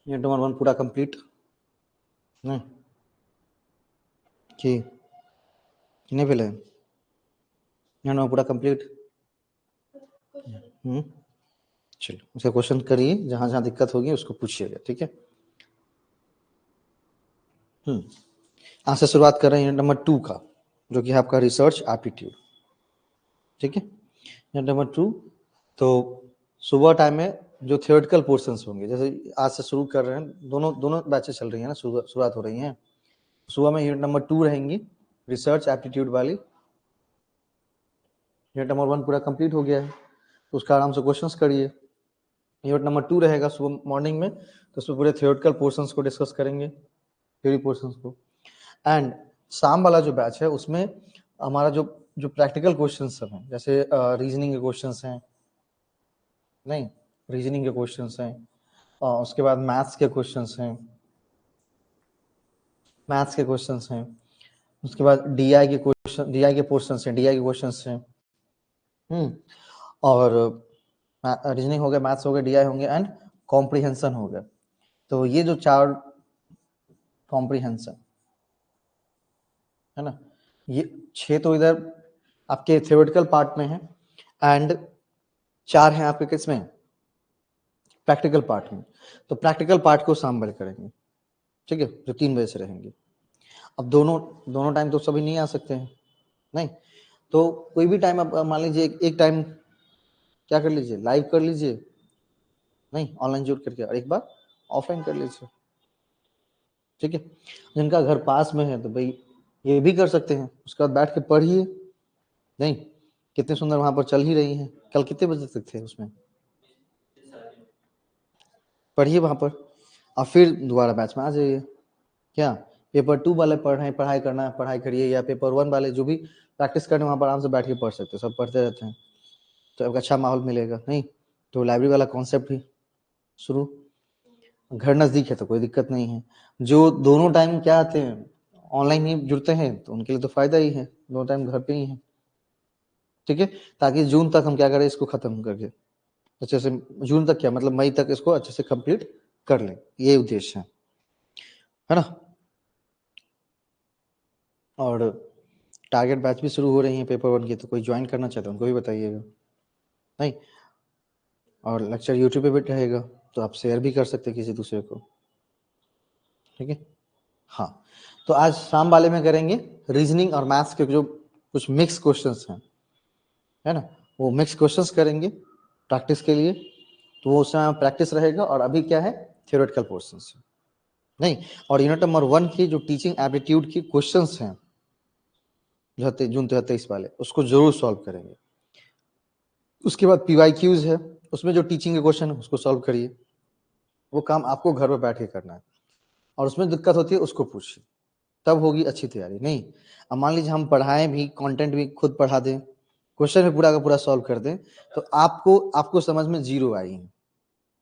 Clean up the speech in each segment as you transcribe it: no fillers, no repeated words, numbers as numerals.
Unit number 1 पूरा complete नहीं कि नहीं पहले यूनिट नंबर पूरा कंप्लीट। चलो उसका क्वेश्चन करिए, जहां जहां दिक्कत होगी उसको पूछिएगा, ठीक है। आज से शुरुआत कर रहे हैं यूनिट नंबर 2 का, जो कि है आपका रिसर्च एप्टीट्यूड, ठीक है। यूनिट नंबर 2 तो सुबह टाइम में जो थियोरेटिकल पोर्शंस होंगे, जैसे आज से शुरू कर रहे हैं, दोनों बैचेस चल रही हैं ना, शुरुआत हो रही हैं। सुबह में यूनिट नंबर 2 रहेंगी रिसर्च एप्टीट्यूड वाली। यूनिट नंबर 1 पूरा कंप्लीट हो गया है, तो उसका आराम से क्वेश्चंस करिए। यूनिट नंबर 2 रहेगा सुबह मॉर्निंग में, तो उसमें पूरे थियोरेटिकल पोर्शंस को डिस्कस करेंगे, थ्योरी पोर्शंस को। एंड शाम वाला जो बैच है उसमें हमारा जो प्रैक्टिकल क्वेश्चंस सब हैं, जैसे रीजनिंग के क्वेश्चंस हैं, नहीं रीजनिंग के क्वेश्चंस हैं, उसके बाद मैथ्स के क्वेश्चंस हैं, उसके बाद डीआई के पोर्शंस हैं, डीआई के क्वेश्चंस हैं। और रीजनिंग हो गया, मैथ्स हो गया, डीआई होंगे एंड कॉम्प्रिहेंशन हो गया। तो ये जो 4 कॉम्प्रिहेंशन है ना, ये 6 तो इधर आपके थ्योरेटिकल पार्ट में है एंड 4 हैं आपके किस में, प्रैक्टिकल पार्ट में। तो प्रैक्टिकल पार्ट को शाम वाले करेंगे, ठीक है, जो 3 बजे से रहेंगे। अब दोनों टाइम तो सभी नहीं आ सकते हैं, नहीं, तो कोई भी टाइम आप मान लीजिए, एक टाइम क्या कर लीजिए, लाइव कर लीजिए, नहीं ऑनलाइन जुड़ करके, और एक बार ऑफलाइन कर लीजिए, ठीक है। जिनका घर पास में है तो भाई ये भी कर सकते हैं, उसके बाद बैठ के पढ़िए, नहीं कितने सुंदर वहां पर चल ही रही हैं। कल कितने बजे तक थे उसमें, पढ़िए वहां पर, और फिर दोबारा बैच में आ जाइए। क्या पेपर 2 वाले पढ़ रहे हैं, पढ़ाई करना है पढ़ाई करिए, या पेपर 1 वाले जो भी प्रैक्टिस करने वहां पर आराम से बैठ के पढ़ सकते हैं, सब पढ़ते रहते हैं, तो एक अच्छा माहौल मिलेगा। नहीं तो लाइब्रेरी वाला कॉन्सेप्ट भी शुरू, घर नजदीक है तो कोई दिक्कत नहीं है। जो दोनों टाइम क्या आते हैं, ऑनलाइन ही जुड़ते हैं, तो उनके लिए तो फायदा ही है, दोनों टाइम घर पे ही है, ठीक है। ताकि जून तक हम क्या करें, इसको खत्म करके अच्छे से, जून तक क्या मतलब मई तक इसको अच्छे से कंप्लीट कर लें, ये उद्देश्य है ना। और टारगेट बैच भी शुरू हो रही है पेपर 1 की, तो कोई ज्वाइन करना चाहता है उनको भी बताइएगा, नहीं। और लेक्चर यूट्यूब पे भी रहेगा, तो आप शेयर भी कर सकते हैं किसी दूसरे को, ठीक है। हाँ, तो आज शाम वाले में करेंगे रीजनिंग और मैथ्स के जो कुछ मिक्स क्वेश्चंस हैं, है ना, वो मिक्स क्वेश्चंस करेंगे प्रैक्टिस के लिए, तो वो उसमें प्रैक्टिस रहेगा। और अभी क्या है, थियोरेटिकल पोर्शंस, नहीं। और यूनिट नंबर 1 की जो टीचिंग एप्टीट्यूड की क्वेश्चंस हैं जून 23 वाले, उसको जरूर सॉल्व करेंगे। उसके बाद PYQs है, उसमें जो टीचिंग के क्वेश्चन है उसको सॉल्व करिए, वो काम आपको घर पर बैठ के करना है, और उसमें दिक्कत होती है उसको पूछिए, तब होगी अच्छी तैयारी। नहीं अब मान लीजिए हम पढ़ाएं भी, कंटेंट भी खुद पढ़ा दें, क्वेश्चन भी पूरा का पूरा सॉल्व कर दें, तो आपको समझ में जीरो आई है,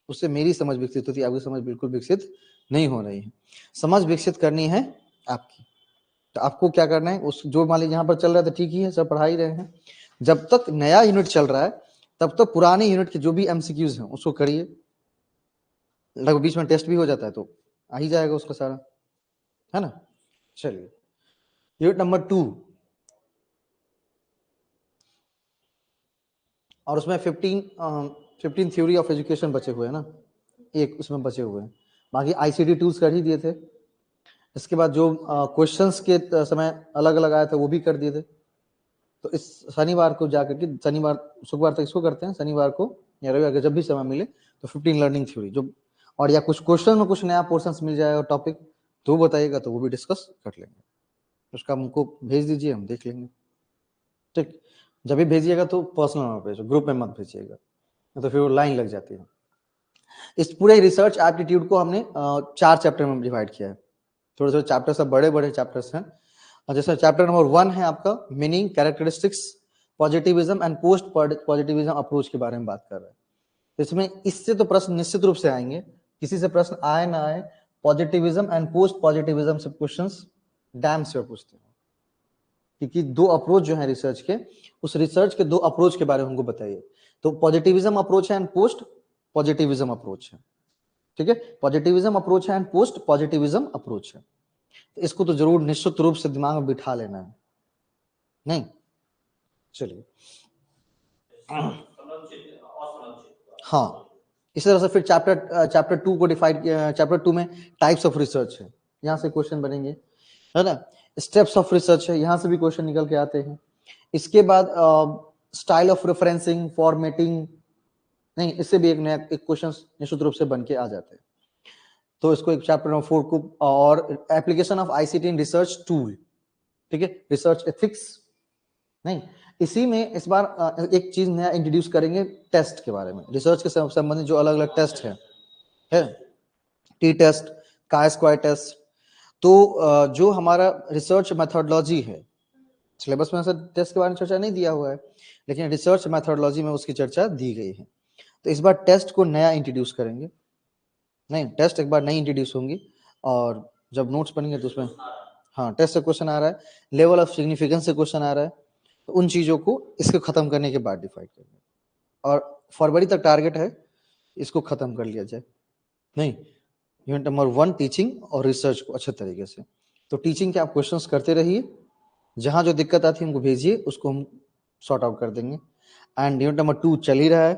उससे मेरी समझ विकसित होती है, आपकी समझ बिल्कुल विकसित नहीं हो रही है। समझ विकसित करनी है आपकी, तो आपको क्या करना है, उस जो मान लीजिए यहाँ पर चल रहा है तो ठीक ही है, सब पढ़ा ही रहे हैं, जब तक नया यूनिट चल रहा है तब तक पुराने यूनिट के जो भी MCQs हैं उसको करिए, लगभग बीच में टेस्ट भी हो जाता है तो आ ही जाएगा उसका सारा, है ना। चलिए यूनिट नंबर 2, और उसमें 15 थ्योरी ऑफ एजुकेशन बचे हुए हैं ना, एक उसमें बचे हुए हैं, बाकी ICT टूल्स कर ही दिए थे। इसके बाद जो क्वेश्चंस के समय अलग अलग आए थे वो भी कर दिए थे। तो इस शनिवार को जाकर के, शनिवार शुक्रवार तक इसको करते हैं, शनिवार को या रविवार को जब भी समय मिले तो 15 लर्निंग थ्योरी जो, और या कुछ क्वेश्चन में कुछ नया पोर्शन मिल जाएगा टॉपिक तो वो बताइएगा, तो वो भी डिस्कस कर लेंगे, उसका हमको भेज दीजिए, हम देख लेंगे, ठीक। जब भी भेजिएगा तो पर्सनल नंबर भेजो, ग्रुप में मत भेजिएगा, तो फिर वो लाइन लग जाती है। इस पूरे रिसर्च एप्टीट्यूड को हमने 4 चैप्टर में डिवाइड किया है, थोड़े थोड़े चैप्टर सब बड़े बड़े चैप्टर्स हैं। और जैसे चैप्टर नंबर 1 है आपका meaning, characteristics, positivism and post positivism approach के बारे में बात कर रहे हैं। इसमें इससे तो प्रश्न निश्चित रूप से आएंगे, किसी से प्रश्न आए ना आए, पॉजिटिविज्म एंड पोस्ट पॉजिटिविज्म से क्वेश्चंस डैम से पूछते हैं, क्योंकि 2 अप्रोच जो है रिसर्च के, उस रिसर्च के 2 अप्रोच के बारे में हमको बताइए। तो पॉजिटिविज्म अप्रोच है एंड पोस्ट पॉजिटिविज्म अप्रोच है, ठीक है, पॉजिटिविज्म अप्रोच है एंड पोस्ट पॉजिटिविज्म अप्रोच है। तो इसको तो जरूर निश्चित रूप से दिमाग में बिठा लेना है, नहीं? चलिए, हाँ, इस तरह से फिर चैप्टर 2 को डिफाइन किया। चैप्टर 2 में टाइप्स ऑफ रिसर्च है, यहाँ से क्वेश्चन बनेंगे, है ना। स्टेप्स ऑफ रिसर्च है, यहाँ से भी क्वेश्चन निकल के आते हैं। इसके बाद स्टाइल ऑफ रेफरेंसिंग, फॉर्मेटिंग, नहीं, इससे भी एक क्वेश्चन निश्चित रूप से बन के आ जाते हैं। तो इसको एक चैप्टर नंबर 4 को, और application of ICT in research tool, ठीक है, रिसर्च एथिक्स, नहीं, इसी में इस बार एक चीज नया इंट्रोड्यूस करेंगे, टेस्ट के बारे में, रिसर्च के संबंधित जो अलग अलग टेस्ट है T test, chi square test. तो जो हमारा रिसर्च मेथोडोलॉजी है, सिलेबस में टेस्ट के बारे में चर्चा नहीं दिया हुआ है, लेकिन रिसर्च मेथोडोलॉजी में उसकी चर्चा दी गई है। तो इस बार टेस्ट को नया इंट्रोड्यूस करेंगे, नहीं, टेस्ट एक बार नई इंट्रोड्यूस होंगी, और जब नोट्स बनेंगे तो उसमें, हाँ, टेस्ट से क्वेश्चन आ रहा है, लेवल ऑफ सिग्निफिकेंस से क्वेश्चन आ रहा है, तो उन चीजों को इसको खत्म करने के बाद डिफाइन करेंगे, और फरवरी तक टारगेट है इसको खत्म कर लिया जाए, नहीं। यूनिट नंबर 1 टीचिंग और रिसर्च को अच्छे तरीके से, तो टीचिंग के आप क्वेश्चंस करते रहिए, जहां जो दिक्कत आती है हमको भेजिए, उसको हम सॉर्ट आउट कर देंगे। एंड यूनिट नंबर 2 चल ही रहा है,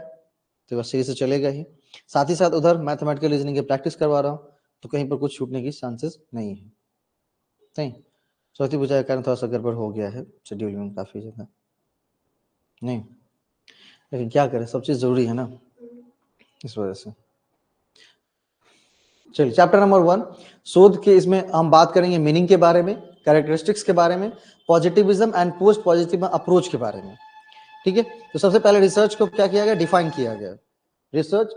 तो बस सही से चलेगा ही, साथ ही साथ उधर मैथमेटिकल रीजनिंग की प्रैक्टिस करवा रहा हूँ, तो कहीं पर कुछ छूटने की चांसेस नहीं है, नहीं। सरस्वती पूजा के कारण थोड़ा सा गड़बड़ हो गया है शेड्यूल में काफी ज्यादा, नहीं, लेकिन क्या करें, सब चीज जरूरी है ना, इस वजह से। चलिए, चैप्टर नंबर 1 शोध के, इसमें हम बात करेंगे मीनिंग के बारे में, कैरेक्टरिस्टिक्स के बारे में, positivism and post positive approach के बारे में, ठीक है। तो सबसे पहले रिसर्च को क्या किया गया, डिफाइन किया गया, रिसर्च।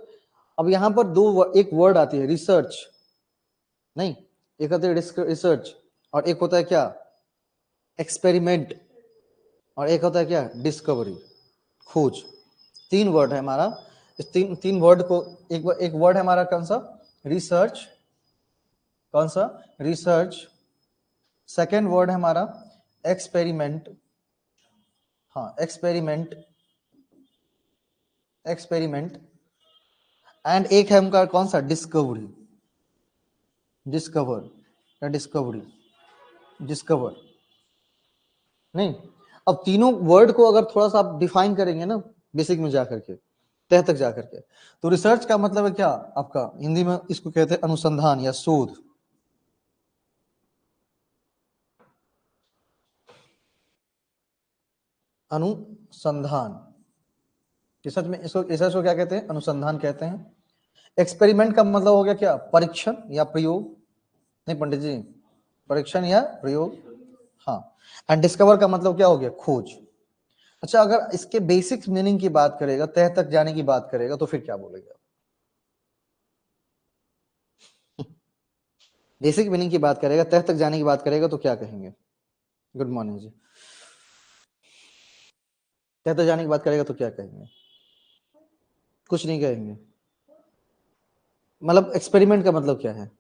अब यहां पर एक वर्ड आती है, रिसर्च, नहीं, एक होता है रिसर्च, और एक होता है क्या, एक्सपेरिमेंट, और एक होता है क्या, डिस्कवरी, खोज। 3 वर्ड है हमारा, इस तीन वर्ड को, एक वर्ड है हमारा कौन सा, रिसर्च, कौन सा, रिसर्च। सेकेंड वर्ड है हमारा एक्सपेरिमेंट, हाँ, एक्सपेरिमेंट, एक्सपेरिमेंट। एंड एक है उनका कौन सा, डिस्कवरी, डिस्कवर या डिस्कवरी, डिस्कवर, नहीं। अब तीनों वर्ड को अगर थोड़ा सा आप डिफाइन करेंगे ना, बेसिक में जाकर के, तह तक जाकर के, तो रिसर्च का मतलब है क्या आपका, हिंदी में इसको कहते हैं अनुसंधान या शोध, अनुसंधान। रिसर्च में, इसको रिसर्च को क्या कहते हैं, अनुसंधान कहते हैं। एक्सपेरिमेंट का मतलब हो गया क्या, परीक्षण या प्रयोग, नहीं पंडित जी, परीक्षण या प्रयोग, हाँ। एंड डिस्कवर का मतलब क्या हो गया, खोज। अच्छा, अगर इसके बेसिक मीनिंग की बात करेगा, तह तक जाने की बात करेगा, तो फिर क्या बोलेगा, बेसिक मीनिंग की बात करेगा, तह तक जाने की बात करेगा, तो क्या कहेंगे, गुड मॉर्निंग जी, तह तक जाने की बात करेगा तो क्या कहेंगे, कुछ नहीं कहेंगे। मतलब एक्सपेरिमेंट का मतलब क्या है,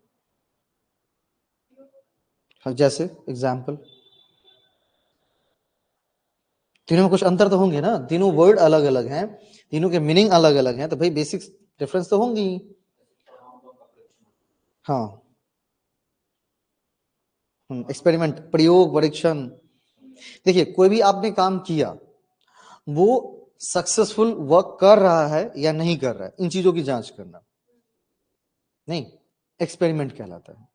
जैसे एग्जाम्पल, तीनों में कुछ अंतर तो होंगे ना, तीनों वर्ड अलग अलग हैं, तीनों के मीनिंग अलग अलग हैं, तो भाई बेसिक डिफरेंस तो होंगी, हाँ। एक्सपेरिमेंट, प्रयोग, परीक्षण। देखिए, कोई भी आपने काम किया, वो सक्सेसफुल वर्क कर रहा है या नहीं कर रहा है, इन चीजों की जांच करना, नहीं, एक्सपेरिमेंट कहलाता है।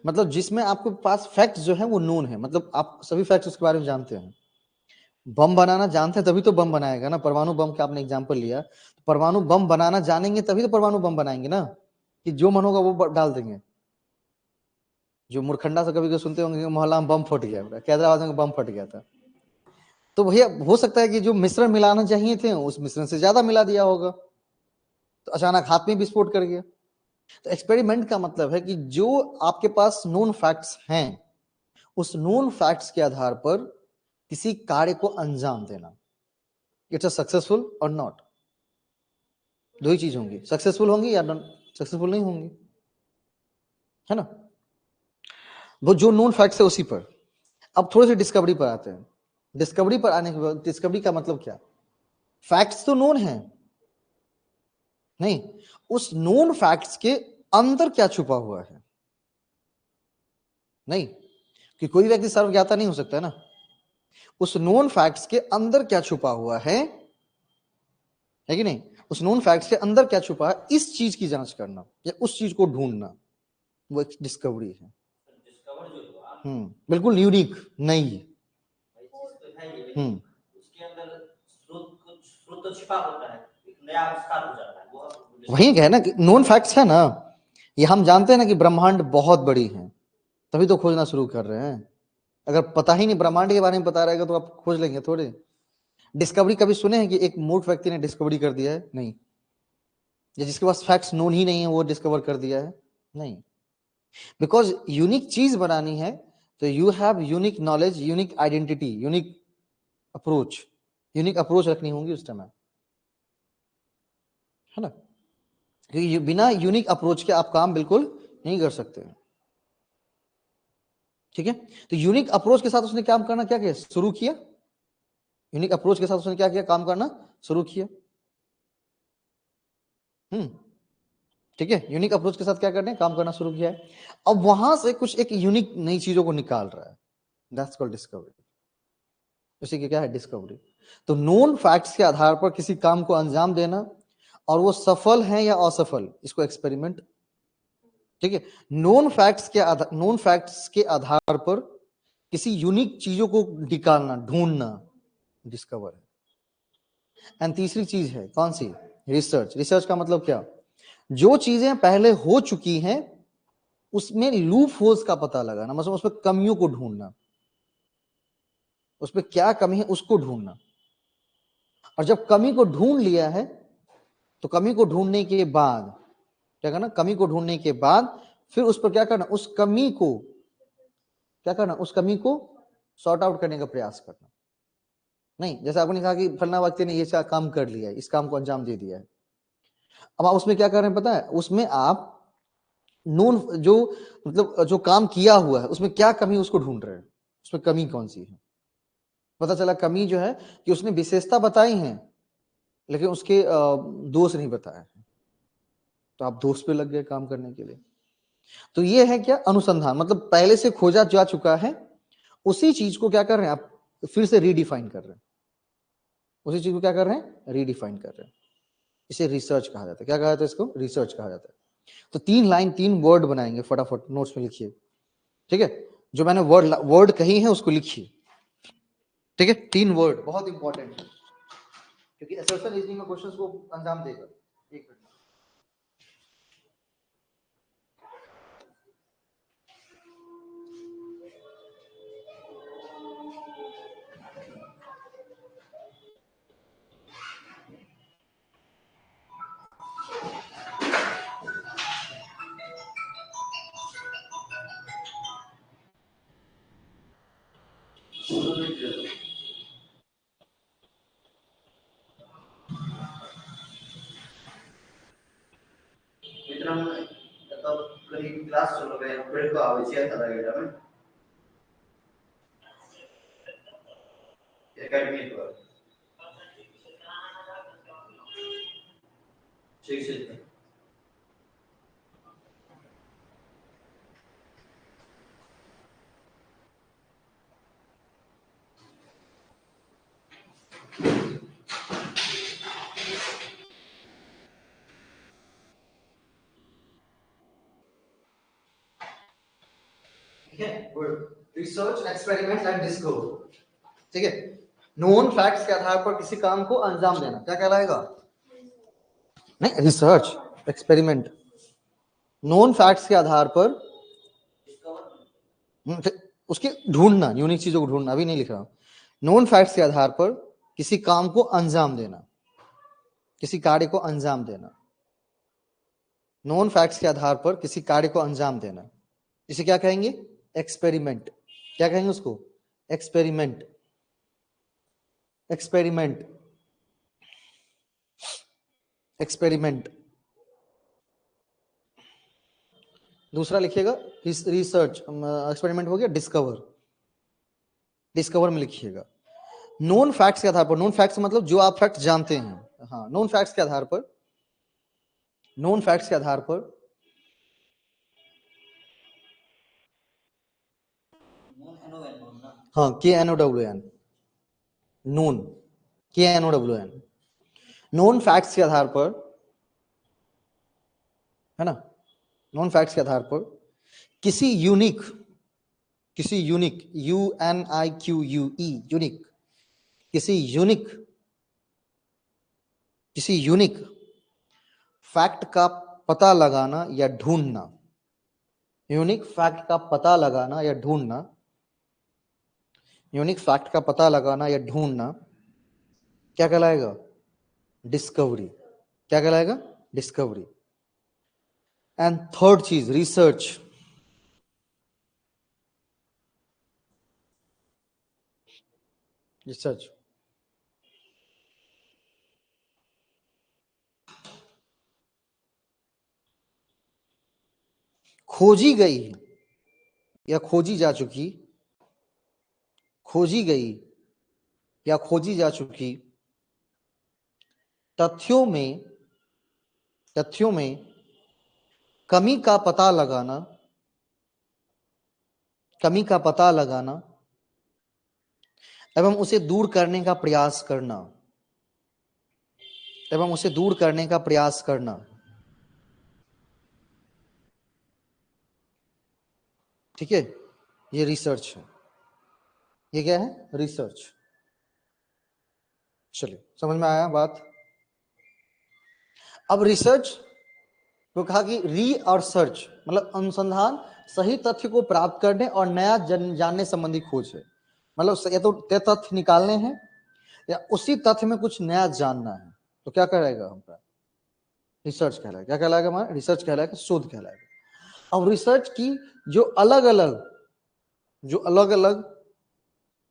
मतलब जिसमें आपके पास फैक्ट्स जो है वो नोन है, मतलब आप सभी फैक्ट्स उसके बारे में जानते हैं। बम बनाना जानते हैं तभी तो बम बनाएगा ना, परमाणु बम का आपने एग्जांपल लिया, तो परमाणु बम बनाना जानेंगे तभी तो परमाणु बम बनाएंगे ना, कि जो मन होगा वो डाल देंगे। जो मूर्खंडा से कभी कभी सुनते होंगे मोहल्ला में बम फट गया, हैदराबाद में बम फट गया था, तो भैया हो सकता है कि जो मिश्रण मिलाना चाहिए थे उस मिश्रण से ज्यादा मिला दिया होगा, तो अचानक हाथ में विस्फोट कर गया। तो एक्सपेरिमेंट का मतलब है कि जो आपके पास नोन फैक्ट्स हैं, उस नोन फैक्ट्स के आधार पर किसी कार्य को अंजाम देना, इट्स अ सक्सेसफुल और नॉट, दो ही चीज होंगी, सक्सेसफुल होंगी या सक्सेसफुल नहीं होंगी, है ना। वो जो नोन फैक्ट्स है उसी पर। अब थोड़े से डिस्कवरी पर आते हैं। डिस्कवरी पर आने के बाद, डिस्कवरी का मतलब क्या, फैक्ट्स तो नोन है, नहीं, उस नोन फैक्ट्स के अंदर क्या छुपा हुआ है। नहीं कि कोई व्यक्ति सर्वज्ञाता नहीं हो सकता है ना, उस नोन फैक्ट्स के अंदर क्या छुपा हुआ है कि नहीं, उस नोन फैक्ट्स के अंदर क्या छुपा है, इस चीज की जांच करना या उस चीज को ढूंढना, वो एक डिस्कवरी है। बिल्कुल यूनिक नई। उसके अंदर स्रोत तो छिपा होता है, एक नया आविष्कार हो जाता है, वो वही है ना कि नोन फैक्ट्स है ना, ये हम जानते हैं ना कि ब्रह्मांड बहुत बड़ी है, तभी तो खोजना शुरू कर रहे हैं। अगर पता ही नहीं ब्रह्मांड के बारे में पता रहेगा तो आप खोज लेंगे थोड़े। डिस्कवरी कभी सुने हैं कि एक मूर्ख व्यक्ति ने डिस्कवरी कर दिया है? नहीं। या जिसके पास फैक्ट्स नोन ही नहीं है वो डिस्कवर कर दिया है? नहीं। बिकॉज यूनिक चीज बनानी है तो you have unique knowledge, unique identity, unique approach, unique approach रखनी होगी उस टाइम, है ना। क्योंकि बिना यूनिक अप्रोच के आप काम बिल्कुल नहीं कर सकते। ठीक है, तो यूनिक अप्रोच के साथ उसने काम करना क्या किया, शुरू किया। यूनिक अप्रोच के साथ उसने क्या किया, काम करना शुरू किया। ठीक है, यूनिक अप्रोच के साथ क्या करने, काम करना शुरू किया है। अब वहां से कुछ एक यूनिक नई चीजों को निकाल रहा है, दैट्स कॉल्ड डिस्कवरी। उसी की क्या है, डिस्कवरी। तो नोन फैक्ट्स के आधार पर किसी काम को अंजाम देना और वो सफल है या असफल, इसको एक्सपेरिमेंट। ठीक है, नोन फैक्ट्स के आधार पर किसी यूनिक चीजों को निकालना, ढूंढना, डिस्कवर है। एंड तीसरी चीज है कौन सी, रिसर्च। रिसर्च का मतलब क्या, जो चीजें पहले हो चुकी हैं उसमें लूप होल्स का पता लगाना, मतलब उसमें कमियों को ढूंढना, उसमें क्या कमी है उसको ढूंढना। और जब कमी को ढूंढ लिया है तो कमी को ढूंढने के बाद क्या करना, कमी को ढूंढने के बाद फिर उस पर क्या करना, उस कमी को क्या करना, उस कमी को सॉर्ट आउट करने का प्रयास करना। नहीं, जैसे आपने कहा कि फलना व्यक्ति ने ये काम कर लिया है, इस काम को अंजाम दे दिया है, अब आप उसमें क्या कर रहे हैं पता है, उसमें आप नोन जो मतलब जो काम किया हुआ है उसमें क्या कमी उसको ढूंढ रहे हैं, उसमें कमी कौन सी है। पता चला कमी जो है कि उसने विशेषता बताई है लेकिन उसके दोष नहीं बताया है, तो आप दोष पे लग गए काम करने के लिए। तो ये है क्या, अनुसंधान, मतलब पहले से खोजा जा चुका है उसी चीज को क्या कर रहे हैं आप, फिर से रीडिफाइन कर रहे हैं, उसी चीज को क्या कर रहे हैं, रीडिफाइन कर रहे हैं। इसे रिसर्च कहा जाता है। क्या कहा जाता है इसको, रिसर्च कहा जाता है। तो 3 लाइन 3 वर्ड बनाएंगे, फटाफट नोट्स में लिखिए। ठीक है, जो मैंने वर्ड कही है उसको लिखिए। ठीक है, 3 वर्ड बहुत इंपॉर्टेंट है क्योंकि असर्शन रीजनिंग में क्वेश्चंस को अंजाम देगा। एक मिनट, मित्रों तो करीब क्लास चलो गए पढ़े को आवश्यक था लगे में एकेडमी पर शिक्षित रिसर्च, एक्सपेरिमेंट एंड डिस्कवर। ठीक है, नोन फैक्ट्स के आधार पर किसी काम को अंजाम देना क्या कहलाएगा, नहीं रिसर्च एक्सपेरिमेंट। नोन फैक्ट्स के आधार पर उसके ढूंढना, यूनिक चीजों को ढूंढना, अभी नहीं लिख रहा हूं। नोन फैक्ट्स के आधार पर किसी काम को अंजाम देना, किसी कार्य को अंजाम देना। नोन फैक्ट्स के आधार पर किसी कार्य को अंजाम देना, इसे क्या कहेंगे, एक्सपेरिमेंट। क्या कहेंगे उसको, एक्सपेरिमेंट। Experiment, experiment. दूसरा लिखिएगा रिसर्च, एक्सपेरिमेंट हो गया, डिस्कवर। डिस्कवर में लिखिएगा नोन फैक्ट्स के आधार पर। नोन फैक्ट्स मतलब जो आप फैक्ट जानते हैं, हाँ, नोन फैक्ट्स के आधार पर, नोन फैक्ट्स के आधार पर हाँ, KNOWN, known, KNOWN, known facts के आधार पर, है ना, नोन फैक्ट्स के आधार पर किसी यूनिक UNIQUE यूनिक किसी यूनिक फैक्ट का पता लगाना या ढूंढना, यूनिक फैक्ट का पता लगाना या ढूंढना, यूनिक फैक्ट का पता लगाना या ढूंढना क्या कहलाएगा? डिस्कवरी। क्या कहलाएगा? डिस्कवरी। एंड थर्ड चीज, रिसर्च। रिसर्च खोजी गई या खोजी जा चुकी, खोजी गई या खोजी जा चुकी तथ्यों में कमी का पता लगाना, कमी का पता लगाना एवं उसे दूर करने का प्रयास करना, एवं उसे दूर करने का प्रयास करना। ठीक है, ये रिसर्च है। ये क्या है? रिसर्च। चलिए, समझ में आया बात? अब रिसर्च तो कहा कि री और सर्च मतलब अनुसंधान, सही तथ्य को प्राप्त करने और नया जानने संबंधी खोज है। मतलब या तो तथ्य निकालने हैं या उसी तथ्य में कुछ नया जानना है, तो क्या कहलाएगा हमारा? रिसर्च कहलाएगा। क्या कहलाएगा हमारा? रिसर्च कहलाएगा, शोध कहलाएगा। अब रिसर्च की जो अलग अलग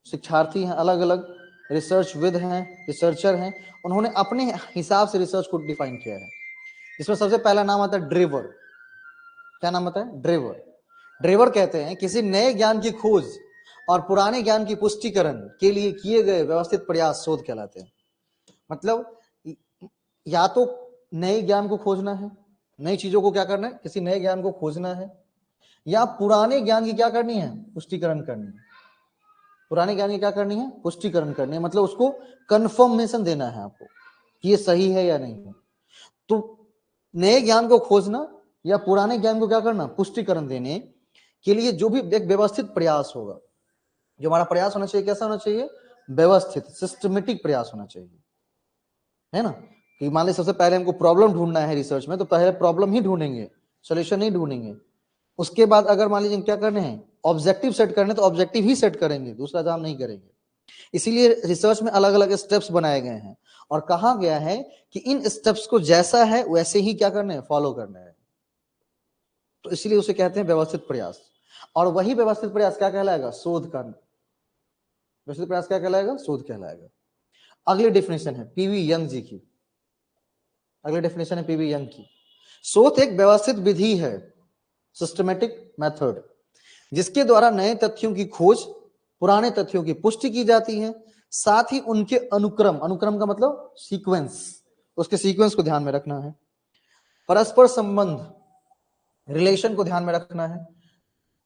शिक्षार्थी हैं, अलग अलग रिसर्चविद हैं, रिसर्चर हैं, उन्होंने अपने हिसाब से रिसर्च को डिफाइन किया है। इसमें सबसे पहला नाम आता है ड्रेवर। क्या नाम आता है? ड्रेवर। ड्रेवर कहते हैं किसी नए ज्ञान की खोज और पुराने ज्ञान की पुष्टिकरण के लिए किए गए व्यवस्थित प्रयास शोध कहलाते हैं। मतलब या तो नए ज्ञान को खोजना है, नई चीजों को क्या करना है, किसी नए ज्ञान को खोजना है, या पुराने ज्ञान की क्या करनी है? पुष्टिकरण करनी है। पुराने ज्ञान की क्या करनी है? पुष्टिकरण करनी है, मतलब उसको कंफर्मेशन देना है आपको कि ये सही है या नहीं है। तो नए ज्ञान को खोजना या पुराने ज्ञान को क्या करना? पुष्टिकरण देने के लिए जो भी एक व्यवस्थित प्रयास होगा, जो हमारा प्रयास होना चाहिए, कैसा होना चाहिए? व्यवस्थित, सिस्टमेटिक प्रयास होना चाहिए, है ना। कि मान लीजिए सबसे पहले हमको प्रॉब्लम ढूंढना है रिसर्च में, तो पहले प्रॉब्लम ही ढूंढेंगे, सोल्यूशन नहीं ढूंढेंगे। उसके बाद अगर मान लीजिए क्या करने हैं, ऑब्जेक्टिव सेट करने, तो ऑब्जेक्टिव ही सेट करेंगे, दूसरा काम नहीं करेंगे। इसीलिए रिसर्च में अलग अलग स्टेप्स बनाए गए हैं और कहा गया है कि इन स्टेप्स को जैसा है वैसे ही क्या करना है? फॉलो करना है। तो इसलिए उसे कहते हैं व्यवस्थित प्रयास। और वही व्यवस्थित प्रयास क्या कहलाएगा? शोध करना। व्यवस्थित प्रयास क्या कहलाएगा? शोध कहलाएगा। अगली डेफिनेशन है पीवी यंग जी की। अगली डेफिनेशन है पीवी यंग की। शोध एक व्यवस्थित विधि है, सिस्टमेटिक मेथड, जिसके द्वारा नए तथ्यों की खोज, पुराने तथ्यों की पुष्टि की जाती है, साथ ही उनके अनुक्रम, अनुक्रम का मतलब सीक्वेंस, उसके सीक्वेंस को ध्यान में रखना है, परस्पर संबंध, रिलेशन को ध्यान में रखना है,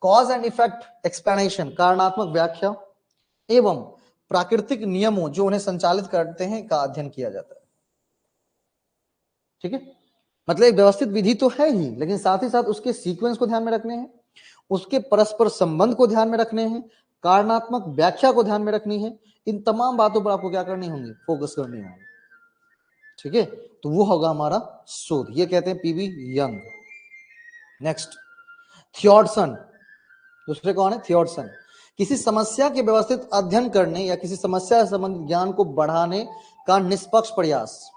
कॉज एंड इफेक्ट एक्सप्लेनेशन, कारणात्मक व्याख्या, एवं प्राकृतिक नियमों जो उन्हें संचालित करते हैं का अध्ययन किया जाता है। ठीक है, मतलब एक व्यवस्थित विधि तो है ही, लेकिन साथ ही साथ उसके सीक्वेंस को ध्यान में रखने हैं, उसके परस्पर संबंध को ध्यान में रखने हैं, कारणात्मक व्याख्या को ध्यान में रखनी है। इन तमाम बातों पर आपको क्या करनी होंगी? फोकस करनी होगी। ठीक है, तो वो होगा हमारा शोध। ये कहते हैं पीवी यंग। नेक्स्ट, थ्योडसन। दूसरे कौन है? थ्योडसन। किसी समस्या के व्यवस्थित अध्ययन करने या किसी समस्या से संबंधित ज्ञान को बढ़ाने का निष्पक्ष प्रयास।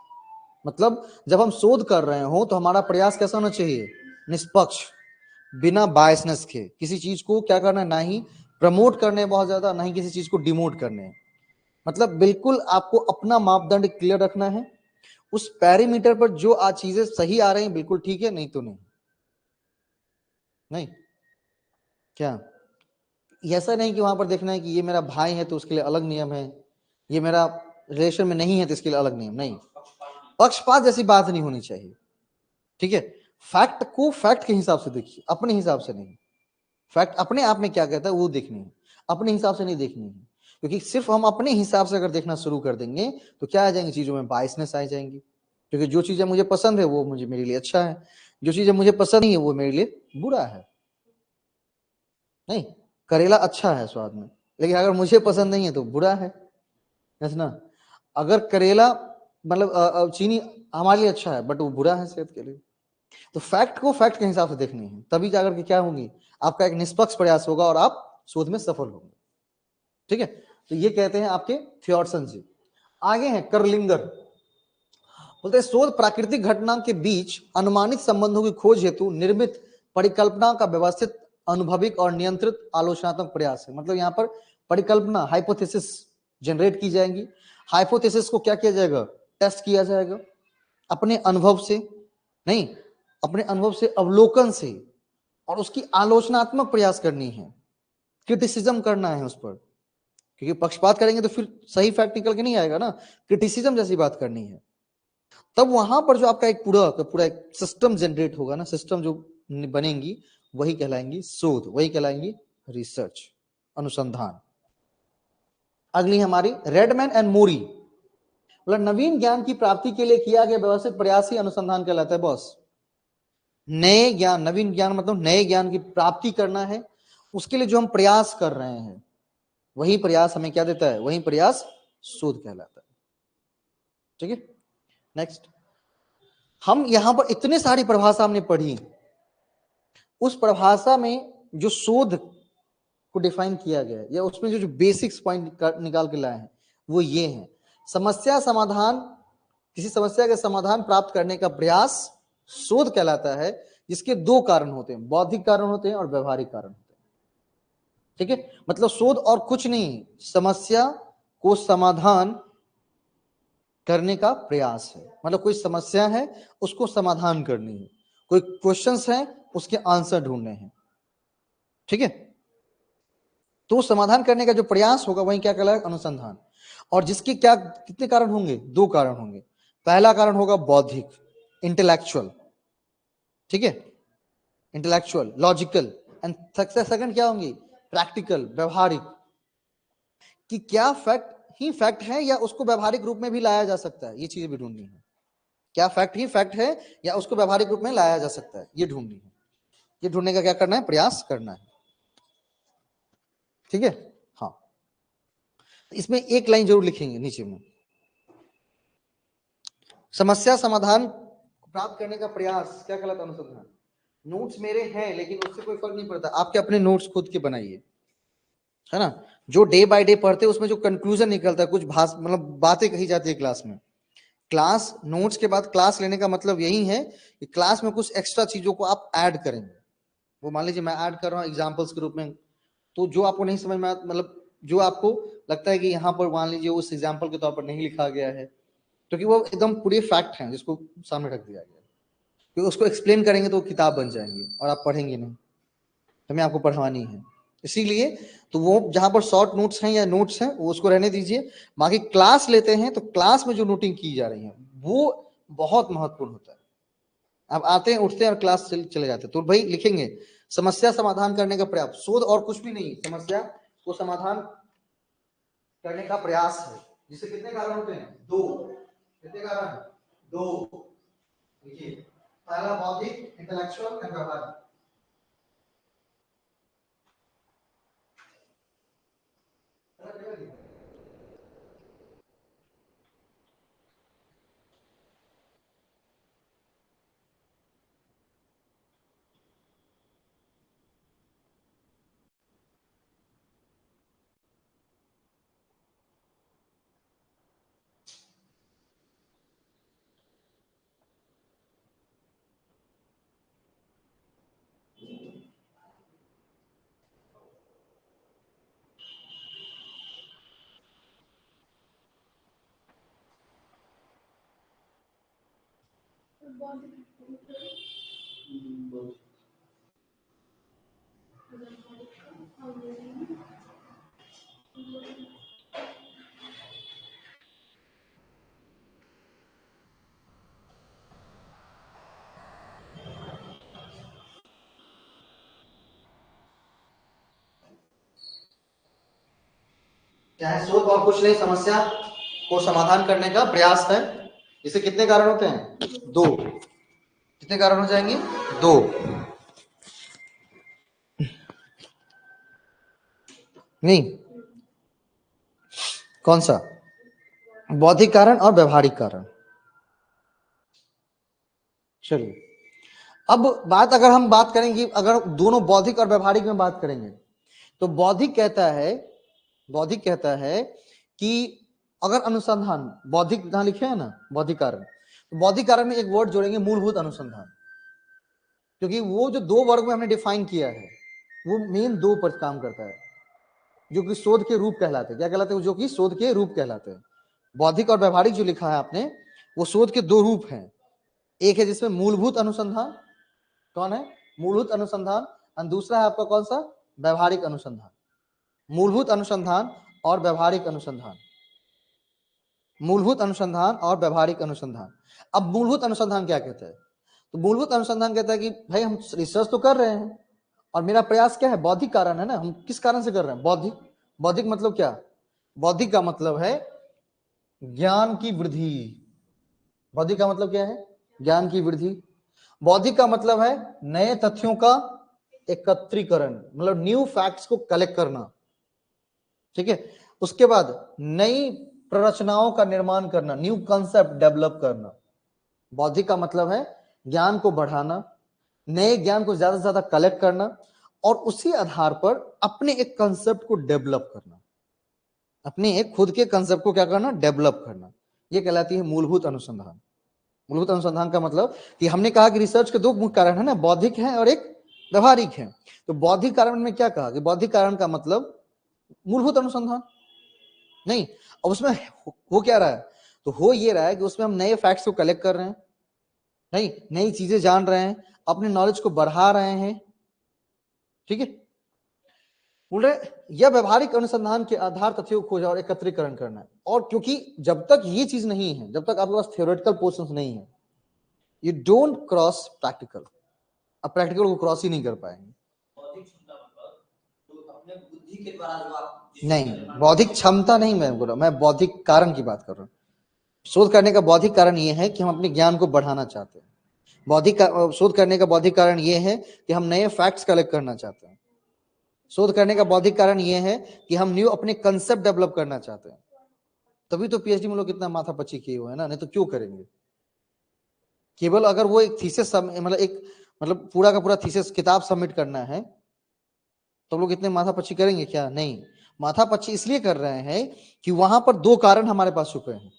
मतलब जब हम शोध कर रहे हो तो हमारा प्रयास कैसा होना चाहिए? निष्पक्ष, बिना बायसनेस के। किसी चीज को क्या करना है? ना ही प्रमोट करने बहुत ज्यादा, ना ही किसी चीज को डिमोट करने। मतलब बिल्कुल आपको अपना मापदंड क्लियर रखना है, उस पैरामीटर पर जो आज चीजें सही आ रही हैं बिल्कुल ठीक है, नहीं तो नहीं। नहीं क्या ऐसा नहीं कि वहां पर देखना है कि ये मेरा भाई है तो उसके लिए अलग नियम है, ये मेरा रिलेशन में नहीं है तो इसके लिए अलग नियम नहीं। पक्षपात जैसी बात नहीं होनी चाहिए। ठीक है, फैक्ट को फैक्ट के हिसाब से देखिए, अपने हिसाब से नहीं। फैक्ट अपने आप में क्या कहता है वो देखनी है। अपने हिसाब से नहीं देखनी है, क्योंकि सिर्फ हम अपने हिसाब से अगर देखना शुरू कर देंगे तो क्या आ जाएंगी चीजों में, बायसनेस आ जाएंगी। क्योंकि जो चीजें मुझे पसंद है वो मुझे मेरे लिए अच्छा है, जो चीजें मुझे पसंद नहीं है वो मेरे लिए बुरा है। नहीं, करेला अच्छा है स्वाद में, लेकिन अगर मुझे पसंद नहीं है तो बुरा है ना। अगर करेला मतलब चीनी हमारे लिए अच्छा है बट वो बुरा है सेहत के लिए। तो फैक्ट को फैक्ट के हिसाब से देखनी है, तभी जाकर के क्या होंगी, आपका एक निष्पक्ष प्रयास होगा और आप शोध में सफल होंगे। ठीक है, तो ये कहते हैं आपके थ्योरसन जी। आगे हैं करलिंगर, बोलते हैं शोध प्राकृतिक घटना के बीच अनुमानित संबंधों की खोज हेतु निर्मित परिकल्पना का व्यवस्थित अनुभविक और नियंत्रित आलोचनात्मक प्रयास है। मतलब यहाँ पर परिकल्पना हाइपोथेसिस जनरेट की जाएंगी, हाइपोथेसिस को क्या किया जाएगा, टेस्ट किया जाएगा अपने अनुभव से, नहीं अपने अनुभव से, अवलोकन से, और उसकी आलोचनात्मक प्रयास करनी है, क्रिटिसिज्म करना है उस पर, क्योंकि पक्षपात करेंगे तो फिर सही फैक्ट निकल के नहीं आएगा ना, क्रिटिसिज्म जैसी बात करनी है। तब वहां पर जो आपका एक पूरा एक सिस्टम जनरेट होगा ना, सिस्टम जो बनेंगी वही कहलाएंगी शोध, वही कहलाएंगी रिसर्च, अनुसंधान। अगली हमारी रेडमैन एंड मोरी, मतलब नवीन ज्ञान की प्राप्ति के लिए किया गया व्यवस्थित प्रयास ही अनुसंधान कहलाता है बॉस। नए ज्ञान, नवीन ज्ञान मतलब नए ज्ञान की प्राप्ति करना है, उसके लिए जो हम प्रयास कर रहे हैं वही प्रयास हमें क्या देता है, वही प्रयास शोध कहलाता है। ठीक है, नेक्स्ट। हम यहां पर इतने सारी परिभाषा हमने पढ़ी, उस परिभाषा में जो शोध को डिफाइन किया गया है या उसमें जो बेसिक्स पॉइंट निकाल के लाए हैं वो ये हैं। समस्या समाधान, किसी समस्या के समाधान प्राप्त करने का प्रयास शोध कहलाता है, जिसके दो कारण होते हैं, बौद्धिक कारण होते हैं और व्यवहारिक कारण होते हैं। ठीक है, मतलब शोध और कुछ नहीं, समस्या को समाधान करने का प्रयास है। मतलब कोई समस्या है उसको समाधान करनी है, कोई क्वेश्चंस है उसके आंसर ढूंढने हैं। ठीक है, तो समाधान करने का जो प्रयास होगा वही क्या कहलाएगा, अनुसंधान। और जिसके क्या कितने कारण होंगे, दो कारण होंगे। पहला कारण होगा बौद्धिक, इंटेलेक्चुअल। ठीक है, इंटेलेक्चुअल लॉजिकल, एंड सेकंड क्या होंगी, प्रैक्टिकल व्यवहारिक, कि क्या फैक्ट ही फैक्ट है या उसको व्यवहारिक रूप में भी लाया जा सकता है, ये चीजें भी ढूंढनी है। क्या फैक्ट ही फैक्ट है या उसको व्यवहारिक रूप में लाया जा सकता है, ये ढूंढनी है। ये ढूंढने का क्या करना है, प्रयास करना है। ठीक है, हाँ, इसमें एक लाइन जरूर लिखेंगे नीचे में, समस्या समाधान प्राप्त करने का प्रयास क्या कहलाता है, अनुसंधान। नोट्स मेरे हैं लेकिन उससे कोई फर्क नहीं पड़ता, आपके अपने नोट्स खुद के बनाइए, है ना। जो डे बाय डे पढ़ते हैं उसमें जो कंक्लूजन निकलता है, कुछ भाष मतलब बातें कही जाती है क्लास में, क्लास नोट्स के बाद क्लास लेने का मतलब यही है कि क्लास में कुछ एक्स्ट्रा चीजों को आप ऐड करेंगे। वो मान लीजिए मैं ऐड कर रहा हूँ एग्जाम्पल्स के रूप में, तो जो आपको नहीं समझ में मतलब जो आपको लगता है कि यहाँ पर मान लीजिए उस एग्जाम्पल के तौर पर नहीं लिखा गया है, क्योंकि वो एकदम पूरे फैक्ट हैं जिसको सामने रख दिया गया है, क्योंकि उसको एक्सप्लेन करेंगे तो किताब बन जाएंगी और आप पढ़ेंगे नहीं, हमें आपको पढ़वानी है। इसीलिए तो वो जहां पर शॉर्ट नोट्स हैं या नोट्स हैं वो उसको रहने दीजिए, बाकी क्लास लेते हैं तो क्लास में जो नोटिंग की जा रही है वो बहुत महत्वपूर्ण होता है। आप आते हैं उठते हैं और क्लास चले जाते हैं, तो भाई लिखेंगे समस्या समाधान करने का प्रयास, शोध और कुछ भी नहीं, समस्या को समाधान करने का प्रयास है, जिससे कितने कारण होते हैं, दो। कितने कारण, दो। देखिए, पहला बौद्धिक इंटेलेक्चुअल एंड व्यवहारिक। क्या है? शोध और कुछ नहीं, समस्या को समाधान करने का प्रयास है। इसे कितने कारण होते हैं? 2। कितने कारण हो जाएंगे? 2। नहीं, कौन सा? बौद्धिक कारण और व्यवहारिक कारण। चलिए, अब बात अगर हम बात करेंगे, अगर दोनों बौद्धिक और व्यवहारिक में बात करेंगे, तो बौद्धिक कहता है कि अगर अनुसंधान, बौद्धिक यहां लिखे हैं ना, बौद्धिक कारण, तो बौद्धिक कारण में एक वर्ड जोड़ेंगे, मूलभूत अनुसंधान। क्योंकि वो जो 2 वर्ग में हमने डिफाइन किया है, वो मेन 2 पर काम करता है, जो कि शोध के रूप कहलाते हैं। क्या कहलाते हैं? जो कि शोध के रूप कहलाते हैं। बौद्धिक और व्यवहारिक जो लिखा है आपने, वो शोध के 2 रूप हैं। एक है जिसमें मूलभूत अनुसंधान, कौन है? मूलभूत अनुसंधान। और दूसरा है आपका कौन सा? व्यवहारिक अनुसंधान। मूलभूत अनुसंधान और व्यवहारिक अनुसंधान। मूलभूत अनुसंधान और व्यवहारिक अनुसंधान। अब मूलभूत अनुसंधान क्या कहता है? तो मूलभूत अनुसंधान कहता है कि भाई हम रिसर्च तो कर रहे हैं, और मेरा प्रयास क्या है? बौद्धिक कारण है ना, हम किस कारण से कर रहे हैं? बौद्धिक। बौद्धिक मतलब क्या? बौद्धिक का मतलब है ज्ञान की वृद्धि। बौद्धिक का मतलब क्या है? ज्ञान की वृद्धि। बौद्धिक का मतलब है नए तथ्यों का एकत्रीकरण, मतलब न्यू फैक्ट्स को कलेक्ट करना। ठीक है, उसके बाद नई प्ररचनाओं का निर्माण करना, न्यू कॉन्सेप्ट डेवलप करना। बौद्धिक का मतलब है ज्ञान को बढ़ाना, नए ज्ञान को ज्यादा से ज्यादा कलेक्ट करना, और उसी आधार पर अपने एक कंसेप्ट को डेवलप करना, अपने एक खुद के कंसेप्ट को क्या करना? डेवलप करना। यह कहलाती है मूलभूत अनुसंधान। मूलभूत अनुसंधान का मतलब कि हमने कहा कि रिसर्च के 2 मुख्य कारण है ना, बौद्धिक है और एक व्यवहारिक है। तो बौद्धिक कारण में क्या कहा कि बौद्धिक कारण का मतलब मूलभूत अनुसंधान नहीं। अब उसमें हो क्या रहा है? तो हो ये रहा है कि उसमें हम नए फैक्ट्स को कलेक्ट कर रहे हैं, नहीं, नई चीजें जान रहे हैं, अपने नॉलेज को बढ़ा रहे हैं। ठीक है, बोल रहे यह व्यवहारिक अनुसंधान के आधार तथ्यों को खोजा और एकत्रीकरण करना है। और क्योंकि जब तक ये चीज नहीं है, जब तक आपके पास थियोरेटिकल पोर्शंस नहीं है, यू डोंट क्रॉस प्रैक्टिकल। अब प्रैक्टिकल को क्रॉस ही नहीं कर पाएंगे। बौद्धिक क्षमता मतलब तो अपने बुद्धि के द्वारा जो आप नहीं, बौद्धिक क्षमता नहीं मैं बोल रहा, मैं बौद्धिक कारण की बात कर रहा हूँ। शोध करने का बौद्धिक कारण ये है कि हम अपने ज्ञान को बढ़ाना चाहते हैं। शोध करने का बौद्धिक कारण ये है कि हम नए फैक्ट्स कलेक्ट करना चाहते हैं। शोध करने का बौद्धिक कारण ये है कि हम न्यू अपने कंसेप्ट डेवलप करना चाहते हैं। तभी तो पीएचडी में लोग कितना माथापच्ची किए हुए हैं ना, नहीं तो क्यों करेंगे? केवल अगर वो एक थीसिस मतलब पूरा का पूरा थीसिस किताब सबमिट करना है तो लोग इतने माथापच्ची करेंगे क्या? नहीं, माथापच्ची इसलिए कर रहे हैं कि वहां पर 2 कारण हमारे पास छुपे हैं,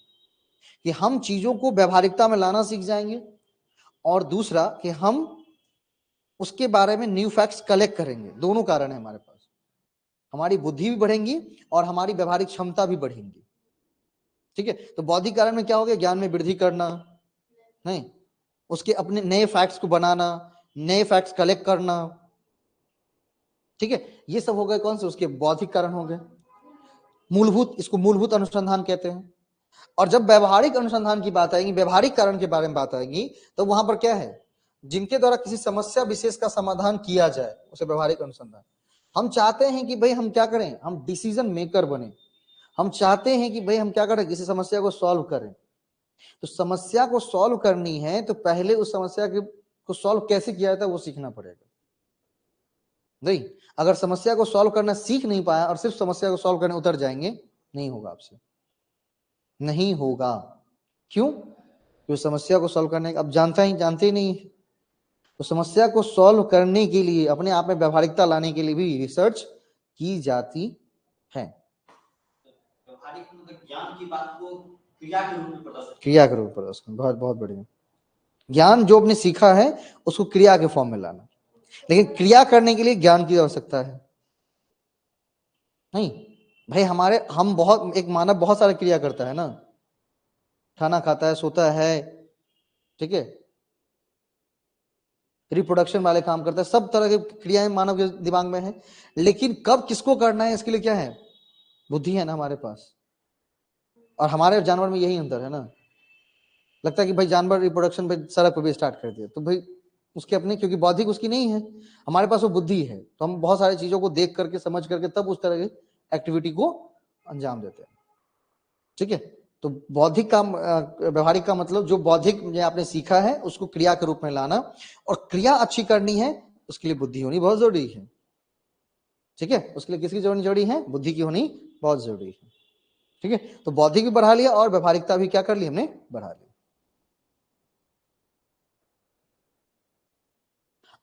कि हम चीजों को व्यवहारिकता में लाना सीख जाएंगे, और दूसरा कि हम उसके बारे में न्यू फैक्ट्स कलेक्ट करेंगे। दोनों कारण है हमारे पास। हमारी बुद्धि भी बढ़ेंगी और हमारी व्यवहारिक क्षमता भी बढ़ेंगी। ठीक है, तो बौद्धिक कारण में क्या हो गया? ज्ञान में वृद्धि करना, नहीं, उसके अपने नए फैक्ट्स को बनाना, नए फैक्ट्स कलेक्ट करना। ठीक है, ये सब हो गए कौन से? उसके बौद्धिक कारण हो गए। मूलभूत, इसको मूलभूत अनुसंधान कहते हैं। और जब व्यवहारिक अनुसंधान की बात आएगी, व्यवहारिक कारण के बारे में बात आएगी, तो वहां पर क्या है? जिनके द्वारा किसी समस्या विशेष का समाधान किया जाए, उसे व्यवहारिक अनुसंधान। हम चाहते हैं कि भाई हम क्या करें? हम डिसीजन मेकर बने। हम चाहते हैं कि भाई हम क्या करें? किसी समस्या को सॉल्व करें। तो समस्या को सॉल्व करनी है तो पहले उस समस्या को सॉल्व कैसे किया जाता है वो सीखना पड़ेगा। नहीं, अगर समस्या को सॉल्व करना सीख नहीं पाया और सिर्फ समस्या को सॉल्व करने उतर जाएंगे, नहीं होगा आपसे, नहीं होगा। क्यों? क्योंकि समस्या को सॉल्व करने अब जानते ही नहीं है। तो समस्या को सॉल्व करने के लिए, अपने आप में व्यवहारिकता लाने के लिए भी रिसर्च की जाती है। व्यवहारिक मतलब ज्ञान की बात को क्रिया के रूप में प्रदर्शित, क्रिया के रूप में प्रदर्शन, बहुत बहुत बढ़िया। ज्ञान जो आपने सीखा है उसको क्रिया के फॉर्म में लाना। लेकिन क्रिया करने के लिए ज्ञान की आवश्यकता है। नहीं भाई, हम बहुत, एक मानव बहुत सारा क्रिया करता है ना, खाना खाता है, सोता है, ठीक है, रिप्रोडक्शन वाले काम करता है, सब तरह की क्रियाएं मानव के दिमाग में है। लेकिन कब किसको करना है इसके लिए क्या है? बुद्धि है ना हमारे पास। और हमारे जानवर में यही अंतर है ना। लगता है कि भाई जानवर रिप्रोडक्शन पे सड़क पर भी स्टार्ट कर दिया, तो भाई उसके अपने, क्योंकि बौद्धिक उसकी नहीं है, हमारे पास वो बुद्धि है, तो हम बहुत सारी चीजों को देख करके, समझ करके तब उस तरह की एक्टिविटी को अंजाम देते हैं। ठीक है, तो बौद्धिक का व्यवहारिक का मतलब जो बौद्धिक में आपने सीखा है उसको क्रिया के रूप में लाना, और क्रिया अच्छी करनी है उसके लिए बुद्धि होनी बहुत जरूरी है। ठीक है, उसके लिए किसकी जरूरी है? बुद्धि की होनी बहुत जरूरी है। ठीक है, तो बौद्धिक भी बढ़ा लिया और व्यवहारिकता भी क्या कर ली हमने? बढ़ा ली।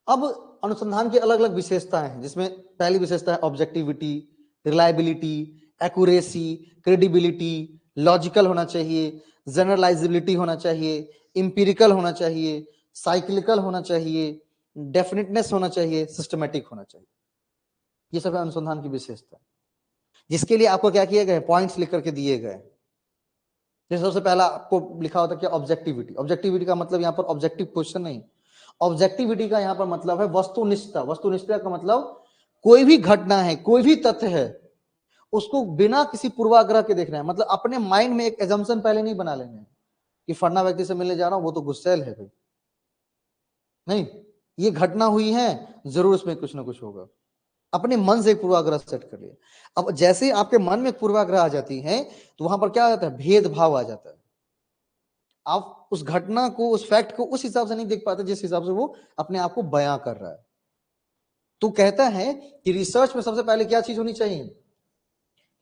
अब अनुसंधान की अलग अलग विशेषताएं हैं, जिसमें पहली विशेषता है objectivity, reliability, accuracy, credibility, logical होना चाहिए, जनरलाइजेबिलिटी होना चाहिए, इंपिरिकल होना चाहिए, साइक्लिकल होना चाहिए, डेफिनेटनेस होना चाहिए, सिस्टमेटिक होना चाहिए। ये सब है अनुसंधान की विशेषता, जिसके लिए आपको क्या किए गए? पॉइंट्स लिख करके दिए गए। जैसे सबसे पहला आपको लिखा होता है क्या? ऑब्जेक्टिविटी। ऑब्जेक्टिविटी का मतलब यहाँ पर ऑब्जेक्टिव क्वेश्चन नहीं, ऑब्जेक्टिविटी का यहाँ पर मतलब है वस्तुनिष्ठता। वस्तुनिष्ठता का मतलब कोई भी घटना है, कोई भी तथ्य है, उसको बिना किसी पूर्वाग्रह के देखना है। मतलब अपने माइंड में एक एजम्पशन पहले नहीं बना लेना है कि फलाना व्यक्ति से मिलने जा रहा हूं वो तो गुस्सैल है भाई, नहीं, ये घटना हुई है, जरूर उसमें कुछ ना कुछ होगा। अपने मन से एक पूर्वाग्रह सेट कर लिया। अब जैसे ही आपके मन में पूर्वाग्रह आ जाती है तो वहां पर क्या आ जाता है? भेदभाव आ जाता है। आप उस घटना को, उस फैक्ट को उस हिसाब से नहीं देख पाते जिस हिसाब से वो अपने आप को बयां कर रहा है। तो कहता है कि रिसर्च में सबसे पहले क्या चीज होनी चाहिए?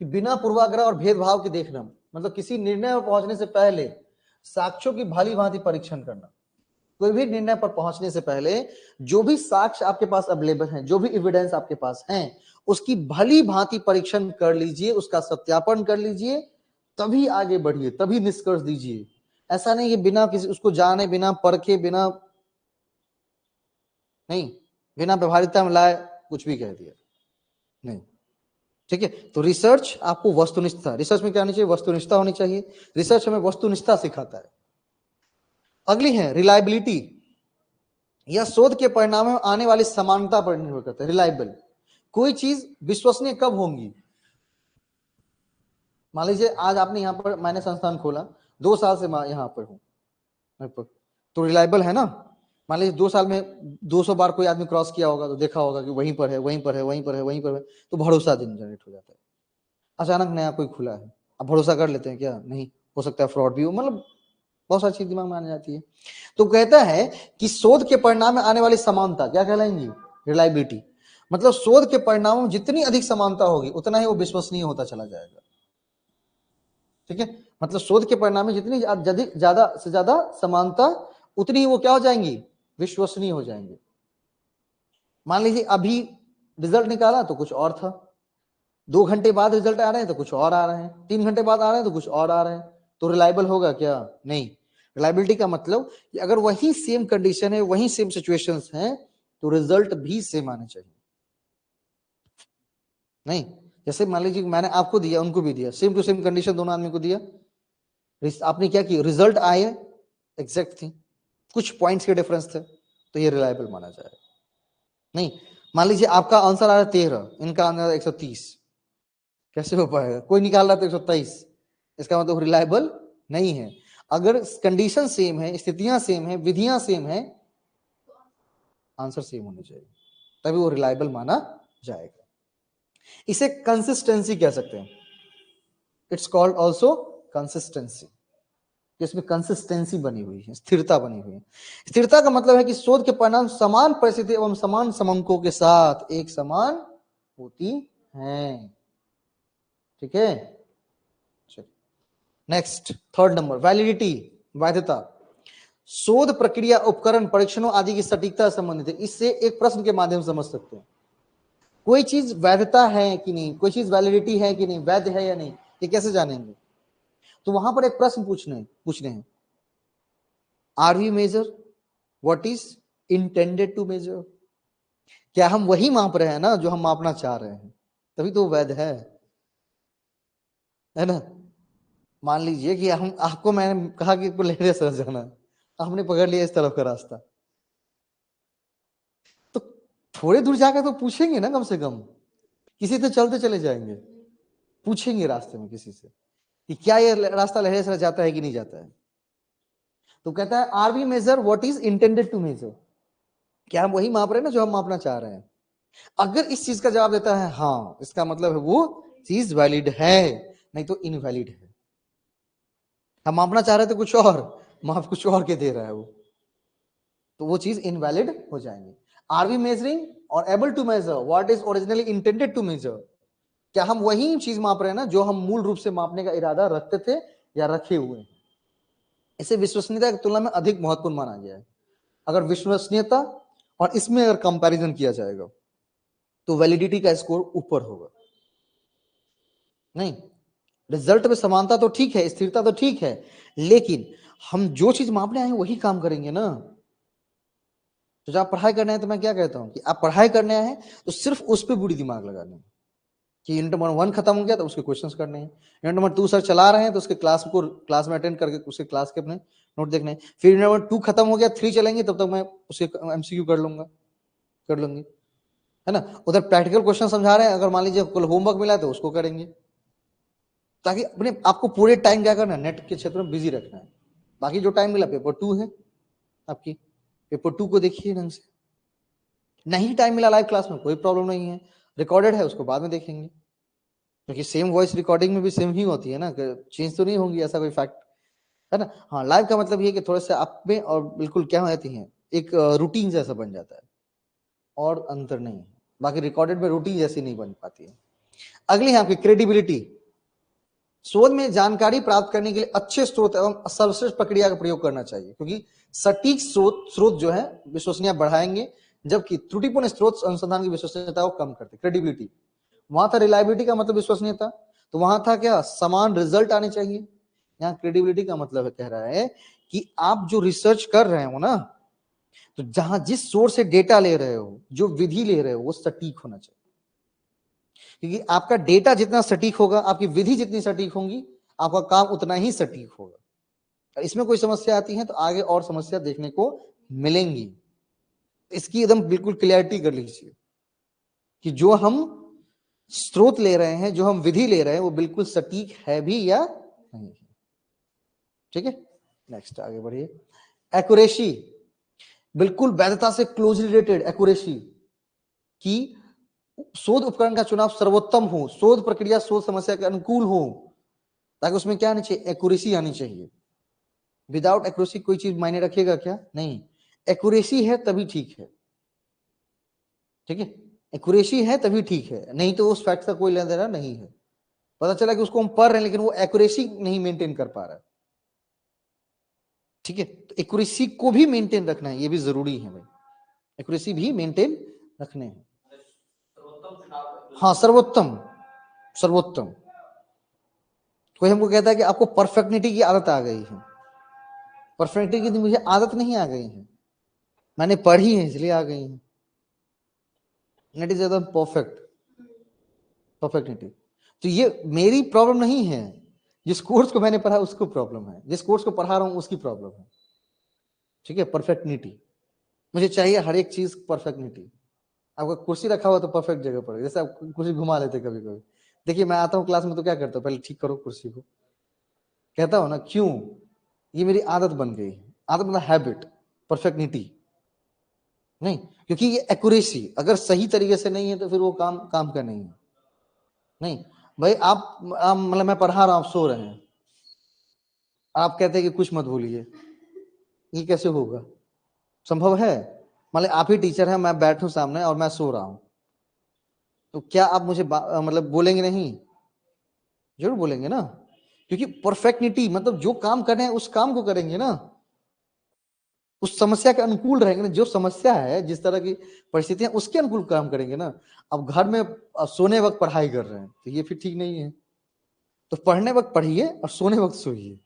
कि बिना पूर्वाग्रह और भेदभाव के देखना, मतलब किसी निर्णय पर पहुंचने से पहले साक्ष्यों की भाली भांति परीक्षण करना। कोई भी निर्णय पर पहुंचने से पहले जो भी साक्ष्य आपके पास अवेलेबल हैं, जो भी एविडेंस आपके पास हैं, उसकी भली भांति परीक्षण कर लीजिए, उसका सत्यापन कर लीजिए, तभी आगे बढ़िए, तभी निष्कर्ष दीजिए। ऐसा नहीं कि बिना किसी उसको जाने, बिना परखे, बिना नहीं, बिना व्यवहारिकता में लाए कुछ भी कह दिया, नहीं। ठीक है, तो रिसर्च आपको वस्तुनिष्ठता, रिसर्च में क्या होनी चाहिए? वस्तुनिष्ठता होनी चाहिए। रिसर्च हमें वस्तुनिष्ठता सिखाता है। अगली है रिलायबिलिटी। यह शोध के परिणाम में आने वाली समानता पर निर्भर करता है। रिलायबल, कोई चीज विश्वसनीय कब होंगी? मान लीजिए आज आपने यहाँ पर, मैंने संस्थान खोला, 2 साल से मैं यहाँ पर हूँ लगभग, तो रिलायबल है ना। मान लीजिए 2 साल में 200 बार कोई आदमी क्रॉस किया होगा तो देखा होगा कि वहीं पर है, वहीं पर है, वहीं पर है, वहीं पर है, तो भरोसा जनरेट हो जाता है। अचानक नया कोई खुला है, अब भरोसा कर लेते हैं क्या? नहीं, हो सकता है फ्रॉड भी हो, मतलब बहुत सारी चीज दिमाग में आने जाती है। तो कहता है कि शोध के परिणाम में आने वाली समानता क्या कहलाएंगी? रिलायबिलिटी। मतलब शोध के परिणामों में जितनी अधिक समानता होगी उतना ही वो विश्वसनीय होता चला जाएगा। ठीक है, मतलब शोध के परिणाम में जितनी ज्यादा से ज्यादा समानता, उतनी ही वो क्या हो जाएंगी? विश्वसनीय हो जाएंगे। मान लीजिए अभी रिजल्ट निकाला तो कुछ और था, 2 घंटे बाद रिजल्ट आ रहे हैं तो कुछ और आ रहे हैं, 3 घंटे बाद आ रहे हैं तो कुछ और आ रहे हैं, तो रिलायबल होगा क्या? नहीं। रिलायबिलिटी का मतलब कि अगर वही सेम कंडीशन है, वही सेम सिचुएशंस हैं, तो रिजल्ट भी सेम आने चाहिए। नहीं, जैसे मान लीजिए मैंने आपको दिया, उनको भी दिया, सेम टू सेम कंडीशन दोनों आदमी को दिया, आपने क्या किया? रिजल्ट आए एग्जैक्ट थी, कुछ पॉइंट्स के डिफरेंस थे, तो ये रिलायबल माना जाएगा। नहीं, मान लीजिए आपका आंसर आ रहा है 13, इनका आंसर 130, कैसे हो पाएगा? कोई निकाल रहा था 123, इसका मतलब रिलायबल नहीं है। अगर कंडीशन सेम है, स्थितियां सेम है, विधियां सेम है, आंसर सेम होने चाहिए, तभी वो रिलायबल माना जाएगा। इसे कंसिस्टेंसी कह सकते हैं। It's called also consistency. इसमें कंसिस्टेंसी बनी हुई है, स्थिरता बनी हुई है। स्थिरता का मतलब है कि शोध के परिणाम समान परिस्थिति एवं समान समंकों के साथ एक समान होती हैं। ठीक है, नेक्स्ट, थर्ड नंबर, वैलिडिटी, वैधता। शोध प्रक्रिया, उपकरण, परीक्षणों आदि की सटीकता संबंधित है। इससे एक प्रश्न के माध्यम से समझ सकते हैं कोई चीज वैधता है कि नहीं, कोई चीज वैलिडिटी है कि नहीं, वैध है या नहीं, ये कैसे जानेंगे? तो वहां पर एक प्रश्न पूछने हैं, are we measure what is intended to measure? क्या हम वही माप रहे हैं ना जो हम मापना चाह रहे हैं? तभी तो वैध है ना। मान लीजिए कि हम आपको, मैंने कहा कि लहरे सर जाना है, आपने पकड़ लिया इस तरफ का रास्ता, तो थोड़े दूर जाकर तो पूछेंगे ना, कम से कम किसी से चलते चले जाएंगे, पूछेंगे रास्ते में किसी से कि क्या ये रास्ता लहरे सर जाता है कि नहीं जाता है। तो कहता है are we measure what is intended to measure? क्या हम वही माप रहे हैं ना जो हम मापना चाह रहे हैं? अगर इस चीज का जवाब देता है हाँ, इसका मतलब है वो चीज वैलिड है, नहीं तो इनवैलिड है। हम मापना चाह रहे थे कुछ और, माप कुछ और के दे रहा है वो, तो वो चीज इनवैलिड हो जाएंगे। Are we measuring or able to measure what is originally intended to measure? क्या हम वही चीज माप रहे हैं ना जो हम मूल रूप से मापने का इरादा रखते थे या रखे हुए हैं? इसे विश्वसनीयता की तुलना में अधिक महत्वपूर्ण माना गया है। अगर विश्वसनीयता और इसमें अगर कंपैरिजन किया जाएगा तो वैलिडिटी का स्कोर ऊपर होगा। नहीं, रिजल्ट में समानता तो ठीक है, स्थिरता तो ठीक है, लेकिन हम जो चीज मापने आए हैं वही काम करेंगे ना। तो जब आप पढ़ाई करने हैं तो मैं क्या कहता हूं कि आप पढ़ाई करने आए हैं तो सिर्फ उस पर बुरी दिमाग लगाने हैं कि यूनिट नंबर 1 खत्म हो गया तो उसके क्वेश्चंस करने हैं, यूनिट नंबर 2 सर चला रहे हैं तो उसके क्लास में अटेंड करके उसके क्लास के अपने नोट देखने हैं, फिर यूनिट नंबर 2 खत्म हो गया 3 चलेंगे तब तक मैं उसके एमसीक्यू कर लूंगी, है ना। उधर प्रैक्टिकल क्वेश्चन समझा रहे हैं, अगर मान लीजिए कल होमवर्क मिला है तो उसको करेंगे, ताकि अपने आपको पूरे टाइम क्या करना है, नेट के क्षेत्र में बिजी रखना है। बाकी जो टाइम मिला पेपर 2 है आपकी, पेपर 2 को देखिए ढंग से। नहीं टाइम मिला लाइव क्लास में कोई प्रॉब्लम नहीं है, रिकॉर्डेड है उसको बाद में देखेंगे, क्योंकि सेम वॉइस रिकॉर्डिंग में भी सेम ही होती है ना, चेंज तो नहीं होंगी, ऐसा कोई फैक्ट है ना। हाँ, लाइव का मतलब ये कि थोड़ा सा आप में और बिल्कुल क्या हो जाती है, एक रूटीन जैसा बन जाता है और अंतर नहीं है। बाकी रिकॉर्डेड में रूटीन जैसी नहीं बन पाती है। अगली है आपकी क्रेडिबिलिटी। शोध में जानकारी प्राप्त करने के लिए अच्छे स्रोत एवं सर्वश्रेष्ठ प्रक्रिया का प्रयोग करना चाहिए, क्योंकि सटीक स्रोत जो है विश्वसनीयता बढ़ाएंगे, जबकि त्रुटिपूर्ण स्रोत अनुसंधान की विश्वसनीयता को कम करते। क्रेडिबिलिटी वहां था, रिलायबिलिटी का मतलब विश्वसनीयता, तो वहां था क्या, समान रिजल्ट आने चाहिए। यहाँ क्रेडिबिलिटी का मतलब कह रहा है कि आप जो रिसर्च कर रहे हो ना, तो जहां जिस सोर्स से डेटा ले रहे हो, जो विधि ले रहे हो, वो सटीक होना चाहिए, क्योंकि आपका डेटा जितना सटीक होगा, आपकी विधि जितनी सटीक होगी, आपका काम उतना ही सटीक होगा। इसमें कोई समस्या आती है तो आगे और समस्या देखने को मिलेंगी। इसकी एकदम बिल्कुल क्लियरिटी कर लीजिए कि जो हम स्रोत ले रहे हैं, जो हम विधि ले रहे हैं, वो बिल्कुल सटीक है भी या नहीं। ठीक है, नेक्स्ट आगे बढ़िए। एक्यूरेसी, बिल्कुल वैधता से क्लोजली रिलेटेड एक्यूरेसी की शोध उपकरण का चुनाव सर्वोत्तम हो, शोध प्रक्रिया शोध समस्या के अनुकूल हो, ताकि उसमें क्या आनी चाहिए, एक्यूरेसी आनी चाहिए। विदाउट एक्यूरेसी कोई चीज मायने रखेगा क्या, नहीं। एक्यूरेसी है तभी ठीक है, ठीक है, एक्यूरेसी है तभी ठीक है, नहीं तो उस फैक्ट का कोई लेना देना नहीं है। पता चला कि उसको हम पढ़ रहे हैं लेकिन वो एक्यूरेसी नहीं मेंटेन कर पा रहा है, ठीक है, तो एक्यूरेसी को भी मेंटेन रखना है, ये भी जरूरी है भाई, एक्यूरेसी भी मेंटेन रखने हैं। हाँ, सर्वोत्तम, सर्वोत्तम। कोई हमको कहता है कि आपको परफेक्टनिटी की आदत आ गई है, परफेक्टनिटी की मुझे आदत नहीं आ गई है, मैंने पढ़ी है इसलिए आ गई है। इट इज एकदम परफेक्ट, परफेक्टनिटी। तो ये मेरी प्रॉब्लम नहीं है, जिस कोर्स को मैंने पढ़ा उसको प्रॉब्लम है, जिस कोर्स को पढ़ा रहा हूं उसकी प्रॉब्लम है, ठीक है। परफेक्टनिटी मुझे चाहिए, हर एक चीज परफेक्टनिटी। आपका कुर्सी रखा हुआ तो परफेक्ट जगह पर, जैसे आप कुर्सी घुमा लेते कभी कभी। देखिए मैं आता हूँ क्लास में तो क्या करता हूँ, पहले ठीक करो कुर्सी को, कहता हूँ ना, क्यों, ये मेरी आदत बन गई है, आदत मतलब हैबिट, परफेक्टनिटी नहीं, क्योंकि ये एक्यूरेसी अगर सही तरीके से नहीं है तो फिर वो काम का नहीं है। नहीं भाई, आप मतलब मैं पढ़ा रहा हूं, आप सो रहे हैं, आप कहते हैं कि कुछ मत भूलिए, ये कैसे होगा, संभव है? मतलब आप ही टीचर हैं, मैं बैठूं सामने और मैं सो रहा हूं, तो क्या आप मुझे मतलब बोलेंगे नहीं? जरूर बोलेंगे ना, क्योंकि परफेक्टनिटी मतलब जो काम कर रहे हैं उस काम को करेंगे ना, उस समस्या के अनुकूल रहेंगे ना, जो समस्या है जिस तरह की परिस्थितियां उसके अनुकूल काम करेंगे ना। अब घर में सोने वक्त पढ़ाई कर रहे हैं तो ये फिर ठीक नहीं है, तो पढ़ने वक्त पढ़िए और सोने वक्त सोइए।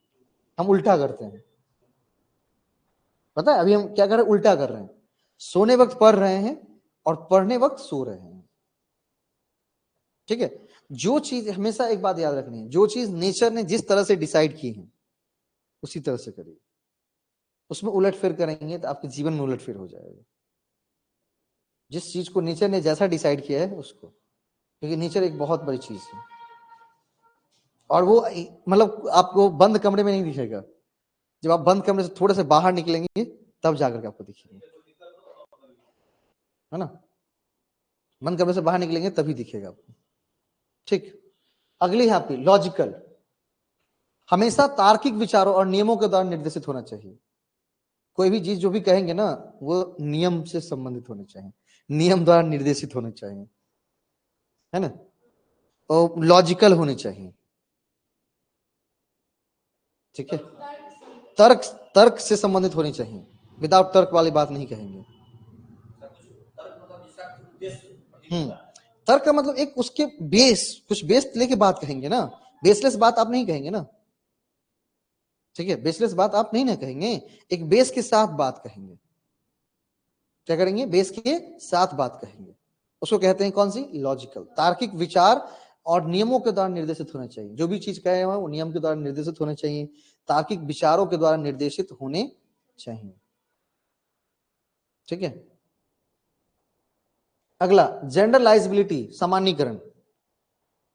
हम उल्टा करते हैं, पता है अभी हम क्या कर रहे हैं, उल्टा कर रहे हैं, सोने वक्त पढ़ रहे हैं और पढ़ने वक्त सो रहे हैं, ठीक है। जो चीज हमेशा एक बात याद रखनी है, जो चीज नेचर ने जिस तरह से डिसाइड की है उसी तरह से करिए, उसमें उलटफेर करेंगे तो आपके जीवन में उलटफेर हो जाएगा। जिस चीज को नेचर ने जैसा डिसाइड किया है उसको, क्योंकि नेचर एक बहुत बड़ी चीज है, और वो मतलब आपको बंद कमरे में नहीं दिखेगा, जब आप बंद कमरे से थोड़े से बाहर निकलेंगे तब जाकर के आपको दिखेगा, है ना, बंद कमरे से बाहर निकलेंगे तभी दिखेगा आपको, ठीक। अगली है आपकी लॉजिकल, हमेशा तार्किक विचारों और नियमों के द्वारा निर्देशित होना चाहिए। कोई भी चीज जो भी कहेंगे ना वो नियम से संबंधित होनी चाहिए, नियम द्वारा निर्देशित होने चाहिए, है ना, और लॉजिकल होने चाहिए। ठीक है, तर्क तर्क से संबंधित होनी चाहिए, विदाउट तर्क वाली बात नहीं कहेंगे। तर्क का मतलब एक उसके बेस, कुछ बेस लेके बात कहेंगे ना, बेसलेस बात आप नहीं कहेंगे ना। ठीक है, बेसलेस बात आप नहीं ना कहेंगे, एक बेस के साथ बात कहेंगे। क्या करेंगे, बेस के साथ बात कहेंगे, उसको कहते हैं कौन सी, लॉजिकल। तार्किक विचार और नियमों के द्वारा निर्देशित होना चाहिए, जो भी चीज कहे हुए वो नियम के द्वारा निर्देशित होने चाहिए, तार्किक विचारों के द्वारा निर्देशित होने चाहिए। ठीक है, अगला जनरलाइजेबिलिटी, सामान्यीकरण।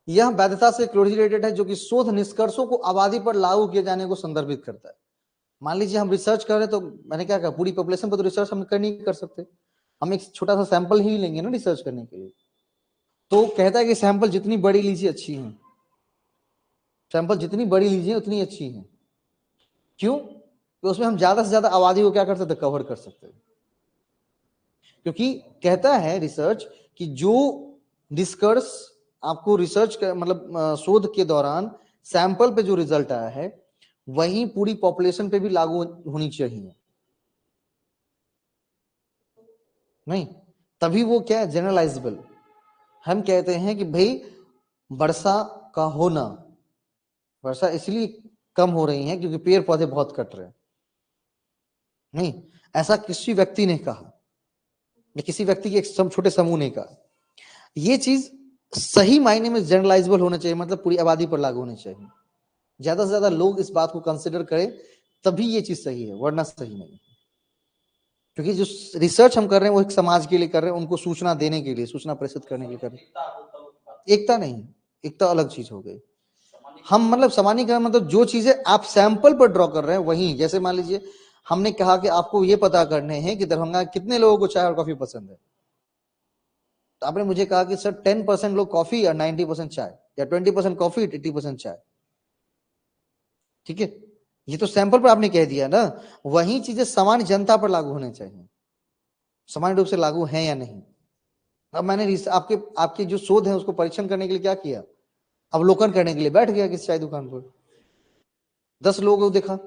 यह वैधता से क्लोजली रिलेटेड है, जो कि शोध निष्कर्षों को आबादी पर लागू किए जाने को संदर्भित करता है। मान लीजिए हम रिसर्च कर रहे हैं, तो मैंने क्या कहा, पूरी पॉपुलेशन पर तो रिसर्च हम कर नहीं कर सकते, हम एक छोटा सा सैंपल ही लेंगे ना रिसर्च करने के लिए। तो कहता है कि सैंपल जितनी बड़ी लीजिए अच्छी है, सैंपल जितनी बड़ी लीजिए उतनी अच्छी है। क्यों, तो उसमें हम ज्यादा से ज्यादा आबादी को क्या कर सकते, कवर कर सकते हैं। क्योंकि कहता है रिसर्च कि जो निष्कर्ष आपको रिसर्च मतलब शोध के दौरान सैंपल पे जो रिजल्ट आया है वही पूरी पॉपुलेशन पे भी लागू होनी चाहिए, नहीं, तभी वो क्या है, जनरलाइजेबल। हम कहते हैं कि भाई वर्षा का होना, वर्षा इसलिए कम हो रही है क्योंकि पेड़ पौधे बहुत कट रहे हैं, नहीं, ऐसा किसी व्यक्ति ने कहा या किसी व्यक्ति के एक छोटे समूह ने कहा। ये चीज सही मायने में जनरलाइजेबल होना चाहिए, मतलब पूरी आबादी पर लागू होनी चाहिए, ज्यादा से ज्यादा लोग इस बात को कंसिडर करें तभी ये चीज सही है, वरना सही नहीं। क्योंकि जो रिसर्च हम कर रहे हैं वो एक समाज के लिए कर रहे हैं, उनको सूचना देने के लिए, सूचना प्रेषित करने के लिए कर रहे हैं। एकता नहीं, एकता अलग चीज हो गई। हम मतलब सामान्यीकरण मतलब जो चीजें आप सैंपल पर ड्रॉ कर रहे हैं वही, जैसे मान लीजिए हमने कहा कि आपको ये पता करने हैं कि दरभंगा कितने लोगों को चाय और कॉफी पसंद है, तो आपने मुझे कहा कि सर 10% लोग कॉफी और 90% चाय, या 20% कॉफी 80% चाय। ठीक है, ये तो सैंपल पर आपने कह दिया ना, वही चीजें सामान्य जनता पर लागू होने चाहिए, सामान्य रूप से लागू है या नहीं। अब मैंने आपके आपके जो शोध है उसको परीक्षण करने के लिए क्या किया, अवलोकन करने के लिए बैठ गया किसी चाय दुकान पर, 10 लोगों को देखा,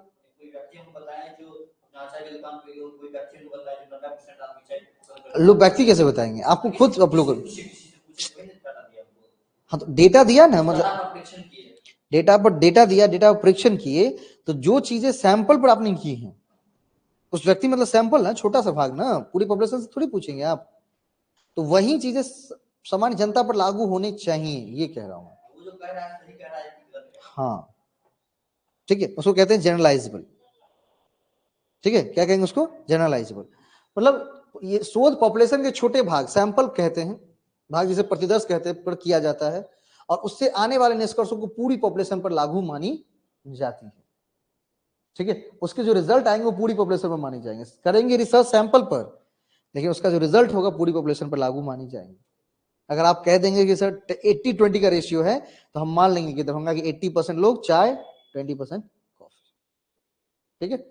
लोग व्यक्ति कैसे बताएंगे आपको, खुद अवलोकन। हाँ, तो डेटा दिया ना, मतलब डेटा पर डेटा दिया, डेटा परीक्षण किए, तो जो चीजें सैंपल पर आपने की हैं, उस व्यक्ति मतलब सैंपल ना, छोटा सा भाग ना, पूरी पॉपुलेशन से थोड़ी पूछेंगे आप, तो वही चीजें सामान्य जनता पर लागू होनी चाहिए, ये कह रहा हूं। हाँ, ठीक है, उसको कहते हैं जनरलाइजेबल। ठीक है, क्या कहेंगे उसको, जनरलाइजेबल। मतलब ये शोध पॉपुलेशन के छोटे भाग, सैंपल कहते हैं, भाग जिसे प्रतिदर्श कहते हैं, पर किया जाता है, और उससे आने वाले निष्कर्षों को पूरी पॉपुलेशन पर लागू मानी जाती है। ठीक है, उसके जो रिजल्ट आएंगे वो पूरी पॉपुलेशन पर माने जाएंगे, करेंगे रिसर्च सैंपल पर, लेकिन उसका जो रिजल्ट होगा पूरी पॉपुलेशन पर लागू मानी जाएंगे। अगर आप कह देंगे कि सर 80-20 का रेशियो है, तो हम मान लेंगे कि दरभंगा की 80% लोग चाय, 20% कॉफी। ठीक है,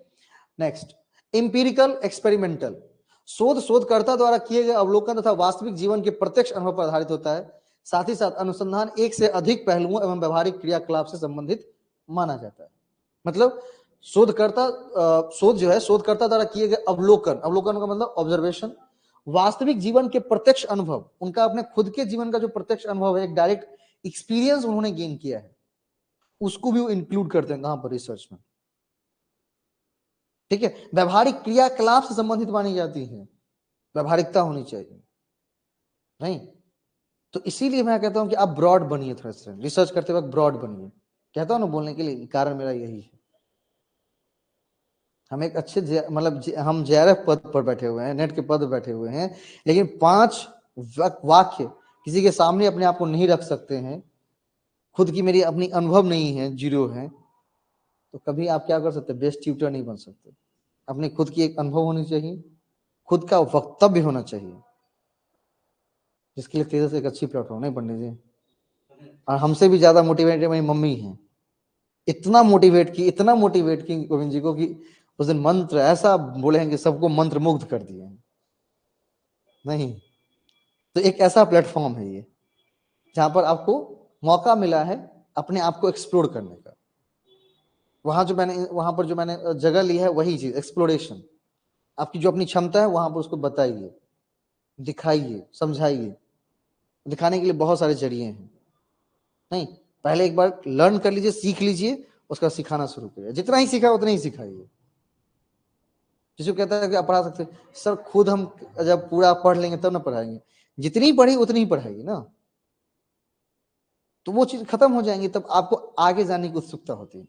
नेक्स्ट, इंपीरिकल एक्सपेरिमेंटल। शोध शोधकर्ता द्वारा किए गए अवलोकन तथा वास्तविक जीवन के प्रत्यक्ष अनुभव पर आधारित होता है। साथ ही साथ अनुसंधान एक से अधिक पहलुओं एवं व्यवहारिक क्रियाकलाप से संबंधित माना जाता है। मतलब शोधकर्ता शोध जो है शोधकर्ता द्वारा किए गए अवलोकन, अवलोकन का मतलब ऑब्जर्वेशन, वास्तविक जीवन के प्रत्यक्ष अनुभव, उनका अपने खुद के जीवन का जो प्रत्यक्ष अनुभव है, एक डायरेक्ट एक्सपीरियंस उन्होंने गेन किया है, उसको भी वो इंक्लूड करते हैं कहां पर, रिसर्च में। ठीक है, व्यवहारिक क्रियाकलाप से संबंधित मानी जाती है, व्यवहारिकता होनी चाहिए, नहीं, तो इसीलिए मैं कहता हूं कि आप ब्रॉड बनिए, थोड़ा सा रिसर्च करते वक्त ब्रॉड बनिए, कहता हूं ना बोलने के लिए, कारण मेरा यही है। हम एक अच्छे मतलब हम जेआरएफ पद पर बैठे हुए हैं, नेट के पद पर बैठे हुए हैं, लेकिन 5 वाक्य किसी के सामने अपने आप को नहीं रख सकते हैं, खुद की मेरी अपनी अनुभव नहीं है, जीरो है, तो कभी आप क्या कर सकते, बेस्ट ट्यूटर नहीं बन सकते। अपनी खुद की एक अनुभव होनी चाहिए, खुद का वक्तव्य होना चाहिए, जिसके लिए तेजस एक अच्छी प्लेटफॉर्म, नहीं पंडित जी, और हमसे भी ज्यादा मोटिवेटेड मेरी मम्मी है। इतना मोटिवेट की गोविंद जी को कि उस दिन मंत्र ऐसा बोले हैं कि सबको मंत्र मुग्ध कर दिए हैं। नहीं, तो एक ऐसा प्लेटफॉर्म है ये जहां पर आपको मौका मिला है अपने आप को एक्सप्लोर करने का। वहां पर जो मैंने जगह ली है वही चीज, एक्सप्लोरेशन। आपकी जो अपनी क्षमता है वहां पर उसको बताइए, दिखाइए, समझाइए। दिखाने के लिए बहुत सारे जरिए हैं। नहीं, पहले एक बार लर्न कर लीजिए, सीख लीजिए, उसका सिखाना शुरू करिए। जितना ही सीखा उतना ही सिखाइए। जिसको कहता है कि आप पढ़ा सकते सर, खुद हम जब पूरा पढ़ लेंगे तब ना पढ़ाएंगे। जितनी पढ़ी उतनी ही पढ़ाएगी ना, तो वो चीज खत्म हो जाएंगी, तब आपको आगे जाने की उत्सुकता होती है।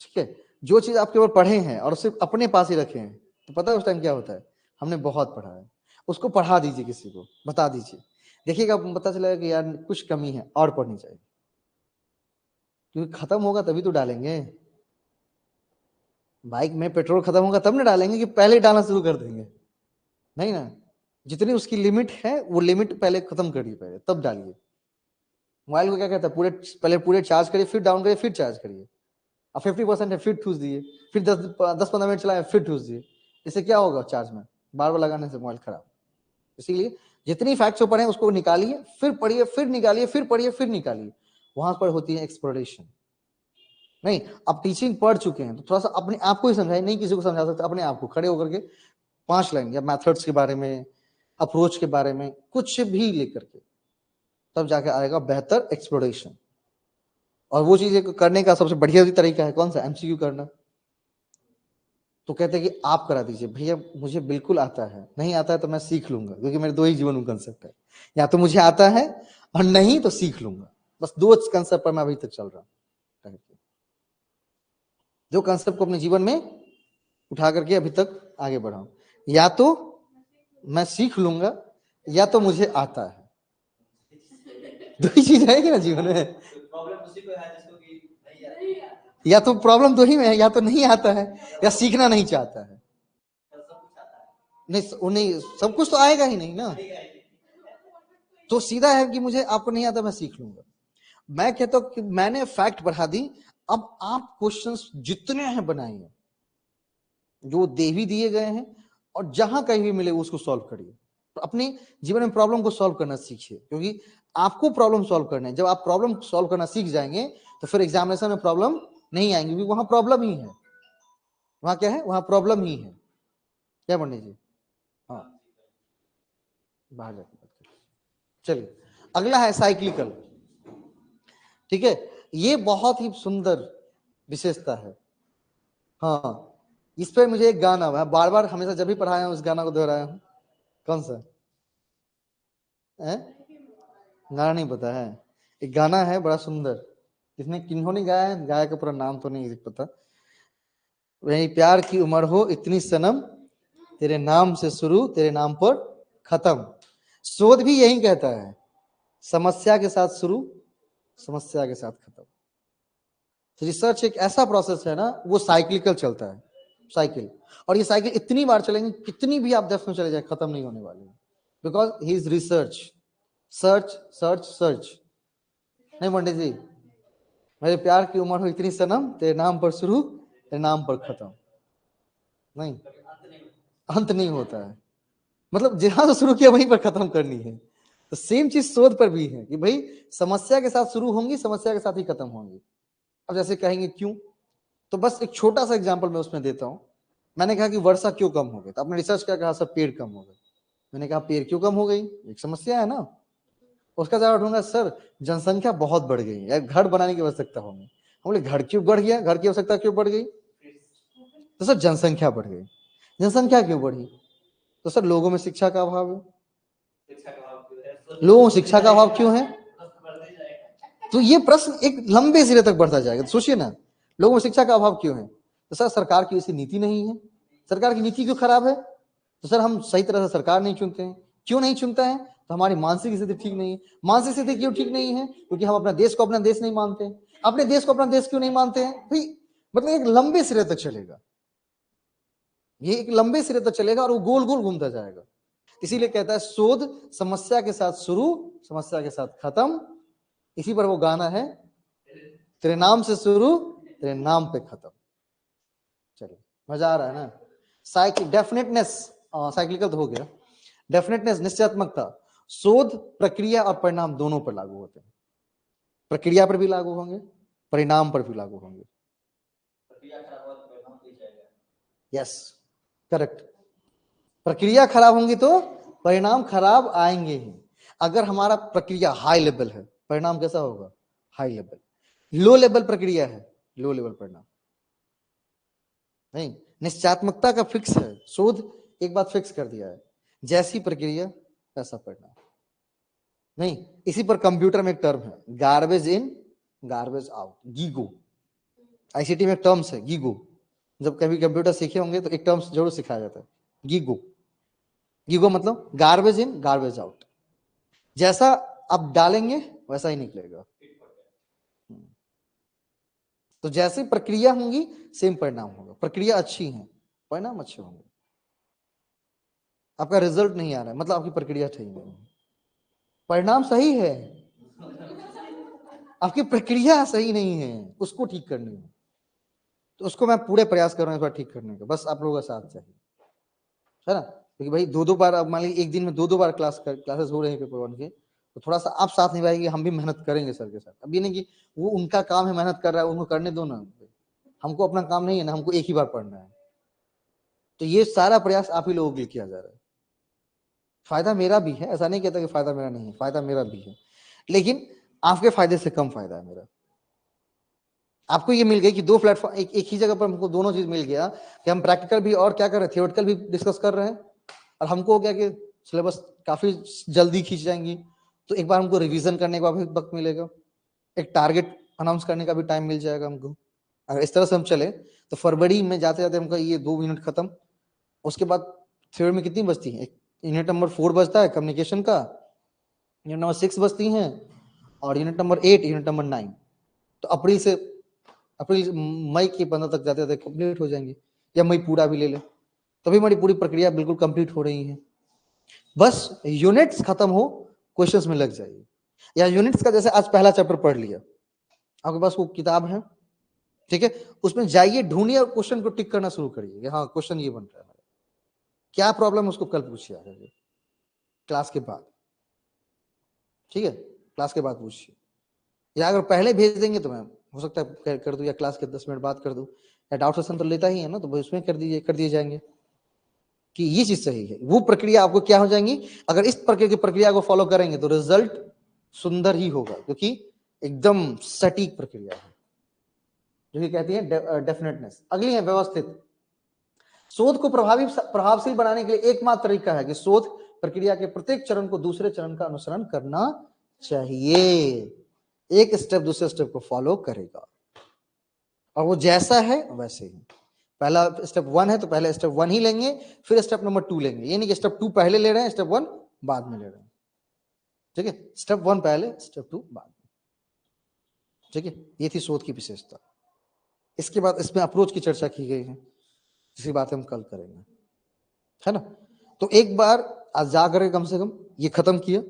ठीक है, जो चीज आप केवल पढ़े हैं और सिर्फ अपने पास ही रखे हैं, तो पता है उस टाइम क्या होता है, हमने बहुत पढ़ा है, उसको पढ़ा दीजिए, किसी को बता दीजिए, देखिएगा पता चलेगा कि यार कुछ कमी है और पढ़नी चाहिए। क्योंकि खत्म होगा तभी तो डालेंगे। बाइक में पेट्रोल खत्म होगा तब ना डालेंगे कि पहले डालना शुरू कर देंगे? नहीं ना, जितनी उसकी लिमिट है वो लिमिट पहले खत्म करिए, पहले तब डालिए। मोबाइल को क्या कहता है, पहले पूरे चार्ज करिए, फिर डाउन करिए, फिर चार्ज करिए। अब 50% है, फिर ठूस दिए, फिर 10-15 मिनट चलाए, फिर ठूस दिए। इससे क्या होगा, चार्ज में बार बार लगाने से मोबाइल खराब। इसीलिए जितनी फैक्ट्स पढ़े उसको निकालिए, फिर पढ़िए, फिर निकालिए, फिर पढ़िए, फिर निकालिए। वहां पर होती है एक्सप्लोरेशन। नहीं, आप टीचिंग पढ़ चुके हैं तो थोड़ा सा अपने आप को ही समझाए, नहीं किसी को समझा सकते, अपने आप को खड़े होकर के 5 लाइन या मेथड्स के बारे में, अप्रोच के बारे में कुछ भी लेकर के, तब जाके आएगा बेहतर एक्सप्लोरेशन। और वो चीज करने का सबसे बढ़िया तरीका है कौन सा, एमसीक्यू करना। तो कहते हैं कि आप करा दीजिए। भैया मुझे बिल्कुल आता है, नहीं आता है तो मैं सीख लूंगा, क्योंकि मेरे दो ही जीवन में कंसेप्ट है, या तो मुझे आता है और नहीं तो सीख लूंगा। बस 2 कंसेप्ट पर मैं अभी तक चल रहा हूं। जो कंसेप्ट को अपने जीवन में उठा करके अभी तक आगे बढ़ा हूं, या तो मैं सीख लूंगा या तो मुझे आता है। दो ही चीज रहेगी ना जीवन में। प्रॉब्लम उसी को है जिसको कि नहीं आता। या तो प्रॉब्लम दो ही में है, या तो नहीं आता है या सीखना नहीं चाहता है। सब कुछ आता है। नहीं, सब कुछ तो आएगा ही नहीं ना। तो सीधा है कि मुझे आपको नहीं आता, मैं सीख लूंगा। मैं कहता हूं कि मैंने फैक्ट बढ़ा दी, अब आप क्वेश्चंस जितने हैं बनाइए, जो देवी दिए गए हैं, और जहां कहीं भी मिले उसको सॉल्व करिए। अपने जीवन में प्रॉब्लम को सॉल्व करना सीखिए, क्योंकि आपको प्रॉब्लम सॉल्व करना है। जब आप प्रॉब्लम सॉल्व करना सीख जाएंगे तो फिर एग्जामिनेशन में प्रॉब्लम नहीं आएंगे, क्योंकि वहां प्रॉब्लम ही है। वहां क्या है, वहां प्रॉब्लम ही है। क्या पंडित जी? हाँ, बाहर जाके बात करिए। चलिए, अगला है साइक्लिकल। ठीक है, ये बहुत ही सुंदर विशेषता है। हाँ, इस पे मुझे एक गाना, मैं बार बार हमेशा जब भी पढ़ाया हूं उस गाना को दोहराया हूं। कौन सा है? गाना नहीं पता है? एक गाना है बड़ा सुंदर, इसमें किन्होंने गाया है, गाया का पूरा नाम तो नहीं पता। वही प्यार की उम्र हो इतनी सनम, तेरे नाम से शुरू तेरे नाम पर खत्म। शोध भी यही कहता है, समस्या के साथ शुरू, समस्या के साथ खत्म। तो रिसर्च एक ऐसा प्रोसेस है ना, वो साइक्लिकल चलता है, साइकिल। और ये साइकिल इतनी बार चलेंगे, कितनी भी आप डेप्थ में चले जाए, खत्म नहीं होने वाली, because he is research, search search search. नहीं पंडित जी, मेरे प्यार की उम्र हो इतनी सनम, तेरे नाम पर शुरू तेरे नाम पर खत्म। नहीं, अंत नहीं होता है, मतलब जहां से शुरू किया वहीं पर खत्म करनी है। तो सेम चीज शोध पर भी है कि भाई समस्या के साथ शुरू होंगी, समस्या के साथ ही खत्म होंगी। अब जैसे कहेंगे क्यों, तो बस एक छोटा सा एग्जांपल मैं उसमें देता हूं। मैंने कहा कि वर्षा क्यों कम हो गई, तो आपने रिसर्च क्या कहा, सब पेड़ कम हो गए। मैंने कहा पेड़ क्यों कम हो गई, एक समस्या है ना। उसका जवाब ढूंढा, सर जनसंख्या बहुत बढ़ गई है, घर बनाने की आवश्यकता होगी। हम बोले घर क्यों बढ़ गया, घर की आवश्यकता क्यों बढ़ गई, तो सर जनसंख्या बढ़ गई। जनसंख्या क्यों बढ़ी, तो सर लोगों में शिक्षा का अभाव है। लोगों में शिक्षा का अभाव क्यों है, तो ये प्रश्न एक लंबे सिरे तक बढ़ता जाएगा। तो सोचिए ना, लोगों में शिक्षा का अभाव क्यों है, तो सर सरकार की ऐसी नीति नहीं है। सरकार की नीति क्यों खराब है, तो सर हम सही तरह से सरकार नहीं चुनते हैं। क्यों नहीं चुनता है, तो हमारी मानसिक स्थिति ठीक नहीं है। मानसिक स्थिति क्यों ठीक नहीं है, क्योंकि हम अपना देश को अपना देश नहीं मानते हैं। अपने देश को अपना देश क्यों नहीं मानते हैं भाई, मतलब एक लंबे सिरे तक चलेगा, ये एक लंबे सिरे तक चलेगा और वो गोल गोल घूमता जाएगा। इसीलिए कहता है शोध समस्या के साथ शुरू, समस्या के साथ खत्म, इसी पर वो गाना है, तेरे नाम से शुरू तेरे नाम पे खत्म। चलिए, मजा आ रहा है ना। साइकिल डेफिनेटनेस, साइक्लिकल तो हो गया। डेफिनेटनेस निश्चयात्मकता, शोध प्रक्रिया और परिणाम दोनों पर लागू होते हैं। प्रक्रिया पर भी लागू होंगे, परिणाम पर भी लागू होंगे। Yes, correct. प्रक्रिया खराब होंगी तो परिणाम खराब आएंगे ही। अगर हमारा प्रक्रिया हाई लेवल है, परिणाम कैसा होगा? High level. लो लेवल प्रक्रिया है, लो लेवल परिणाम। नहीं, निश्चयात्मकता का फिक्स है, शोध एक बात फिक्स कर दिया है, जैसी प्रक्रिया वैसा परिणाम। नहीं, इसी पर कंप्यूटर में एक टर्म है, garbage in garbage out, GIGO. ICT में एक टर्म्स है गीगो, जब कभी कंप्यूटर सीखे होंगे तो एक टर्म्स जरूर सिखाया जाता है, गीगो। गीगो मतलब गार्बेज इन गार्बेज आउट, जैसा आप डालेंगे वैसा ही निकलेगा। तो जैसी प्रक्रिया होंगी सेम परिणाम होगा। प्रक्रिया अच्छी है, परिणाम अच्छे होंगे। आपका रिजल्ट नहीं आ रहा है मतलब आपकी प्रक्रिया सही नहीं है, परिणाम सही है, आपकी प्रक्रिया सही नहीं है, उसको ठीक करनी है। तो उसको मैं पूरे प्रयास कर रहा हूँ इस बार ठीक करने का, बस आप लोगों का साथ चाहिए, है ना। क्योंकि भाई दो बार, अब मान लीजिए एक दिन में दो बार क्लासेस हो रहे हैं पेपर 1 के, तो थोड़ा सा आप साथ निभाएंगे, हम भी मेहनत करेंगे सर के साथ। अब ये नहीं कि वो उनका काम है, मेहनत कर रहा है, उनको करने दो ना, हमको अपना काम नहीं है ना, हमको एक ही बार पढ़ना है। तो ये सारा प्रयास आप ही लोगों के लिए किया जा रहा है। फायदा मेरा भी है, ऐसा नहीं कहता कि फायदा मेरा नहीं है, फायदा मेरा भी है, लेकिन आपके फायदे से कम फायदा है मेरा। आपको ये मिल गई कि दो प्लेटफॉर्म, एक ही जगह पर हमको दोनों चीज मिल गया कि हम प्रैक्टिकल भी और क्या कर रहे हैं, थियोरेटिकल भी डिस्कस कर रहे हैं, और हमको क्या कि सिलेबस काफी जल्दी खींच जाएंगी, तो एक बार हमको रिवीजन करने का भी वक्त मिलेगा, एक टारगेट अनाउंस करने का भी टाइम मिल जाएगा हमको। अगर इस तरह से हम चले तो फरवरी में जाते जाते हमको ये 2 यूनिट खत्म, उसके बाद थ्योरी में कितनी बचती है, यूनिट नंबर 4 बचता है कम्युनिकेशन का, यूनिट नंबर 6 बचती हैं, और यूनिट नंबर 8, यूनिट नंबर 9, तो अप्रैल मई के 15 तक जाते जाते कंप्लीट हो जाएंगे, या मई पूरा भी ले ले, तभी हमारी पूरी प्रक्रिया बिल्कुल कंप्लीट हो रही है। बस यूनिट्स खत्म हो, क्वेश्चंस में लग जाइए। या यूनिट्स का जैसे आज पहला चैप्टर पढ़ लिया, आपके पास वो किताब है, ठीक है, उसमें जाइए, ढूंढिए और क्वेश्चन को टिक करना शुरू करिए, हाँ क्वेश्चन ये बन रहा है, क्या प्रॉब्लम उसको कल पूछिए आगे क्लास के बाद, ठीक है, क्लास के बाद पूछिए। या अगर पहले भेज देंगे तो मैं हो सकता है कर दूं, या क्लास के 10 मिनट बाद कर दूं, या डाउट सेशन तो लेता ही है ना, तो उसमें कर दिए जाएंगे कि ये चीज सही है। वो प्रक्रिया आपको क्या हो जाएंगी, अगर इस प्रकार की प्रक्रिया को फॉलो करेंगे तो रिजल्ट सुंदर ही होगा, क्योंकि एकदम सटीक प्रक्रिया है, जो कि कहती है डेफिनेटनेस। अगली है व्यवस्थित। शोध को प्रभावशील बनाने के लिए एकमात्र तरीका है कि शोध प्रक्रिया के प्रत्येक चरण को दूसरे चरण का अनुसरण करना चाहिए, एक स्टेप दूसरे स्टेप को फॉलो करेगा, और वो जैसा है वैसे ही। पहला स्टेप 1 है तो पहले स्टेप 1 ही लेंगे, फिर स्टेप नंबर 2 लेंगे, ये नहीं कि स्टेप 2 पहले ले रहे हैं, स्टेप 1 बाद में ले रहे हैं, ठीक है, स्टेप 1 पहले, स्टेप 2 बाद में, ठीक है। ये थी शोध की विशेषता। इसके बाद इसमें अप्रोच की चर्चा की गई है, जिसकी बात हम कल करेंगे, है ना। तो एक बार आज जा करके कम से कम ये खत्म किया,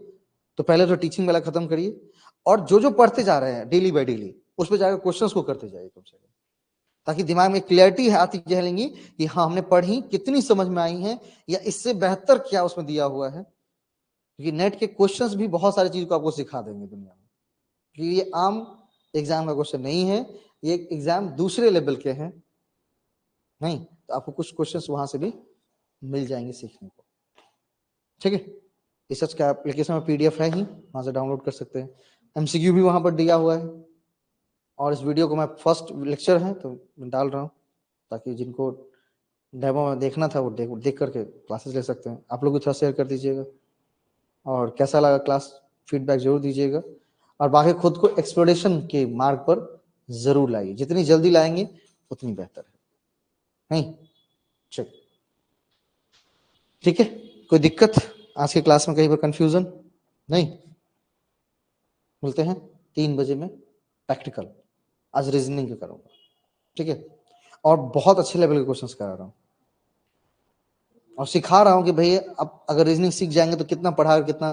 तो पहले तो टीचिंग वाला खत्म करिए, और जो जो पढ़ते जा रहे हैं डेली बाय डेली, उस पर जाकर क्वेश्चंस को करते जाइए कम से कम, ताकि दिमाग में क्लैरिटी आती रहेंगी कि हाँ हमने पढ़ी, कितनी समझ में आई है, या इससे बेहतर क्या उसमें दिया हुआ है। क्योंकि नेट के क्वेश्चंस भी बहुत सारी चीज को आपको सिखा देंगे दुनिया में, क्योंकि ये आम एग्जाम का क्वेश्चन नहीं है, ये एग्जाम दूसरे लेवल के हैं, नहीं तो आपको कुछ क्वेश्चंस वहां से भी मिल जाएंगे सीखने को, ठीक है। रिसर्च का एप्लीकेशन में पीडीएफ है ही, वहां से डाउनलोड कर सकते हैं, एमसीक्यू भी वहां पर दिया हुआ है, और इस वीडियो को मैं फर्स्ट लेक्चर है तो डाल रहा हूँ, ताकि जिनको डेमो में देखना था वो देख करके क्लासेस ले सकते हैं। आप लोग भी थोड़ा शेयर कर दीजिएगा, और कैसा लगा क्लास फीडबैक जरूर दीजिएगा, और बाकी खुद को एक्सप्लोरेशन के मार्ग पर जरूर लाइए, जितनी जल्दी लाएंगे उतनी बेहतर है, नहीं चल ठीक है। कोई दिक्कत आज की क्लास में, कहीं पर कंफ्यूजन नहीं? मिलते हैं 3 बजे में प्रैक्टिकल, आज रीजनिंग का करूंगा, ठीक है, और बहुत अच्छे लेवल के क्वेश्चंस करा रहा हूँ, और सिखा रहा हूँ कि भाई अब अगर रीजनिंग सीख जाएंगे तो कितना पढ़ा, कितना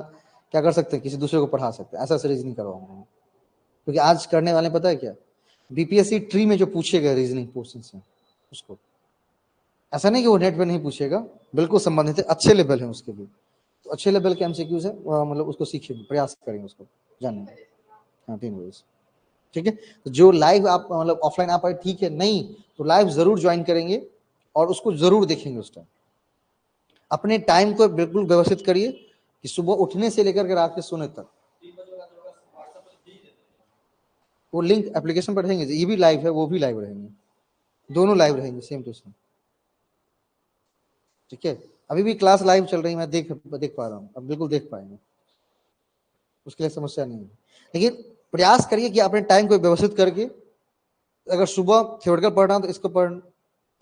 क्या कर सकते हैं, किसी दूसरे को पढ़ा सकते हैं, ऐसा रीजनिंग करवाऊंगा। क्योंकि आज करने वाले पता है क्या, बीपीएससी ट्री में जो पूछेगा रीजनिंग पोर्शन से उसको, ऐसा नहीं कि वो नेट पे नहीं पूछेगा, बिल्कुल संबंधित है, अच्छे लेवल है उसके भी, तो अच्छे लेवल के एमसीक्यूज है, मतलब उसको सीखेंगे, प्रयास करेंगे उसको जानने में। हाँ 3 बजे से, ठीक है। तो जो लाइव आप मतलब ऑफलाइन आप ठीक है, नहीं तो लाइव जरूर ज्वाइन करेंगे और उसको जरूर देखेंगे उस टाइम। अपने टाइम को बिल्कुल व्यवस्थित करिए कि सुबह उठने से लेकर के रात के सोने तक, वो लिंक एप्लीकेशन पर रहेंगे, ये भी लाइव है वो भी लाइव रहेंगे, दोनों लाइव रहेंगे सेम टू सेम, ठीक है। अभी भी क्लास लाइव चल रही है, मैं देख पा रहा हूँ, अब बिल्कुल देख पाएंगे, उसके लिए समस्या नहीं है। लेकिन प्रयास करिए कि अपने टाइम को व्यवस्थित करके, अगर सुबह थ्योरेटिकल पढ़ रहा हूं तो इसको पढ़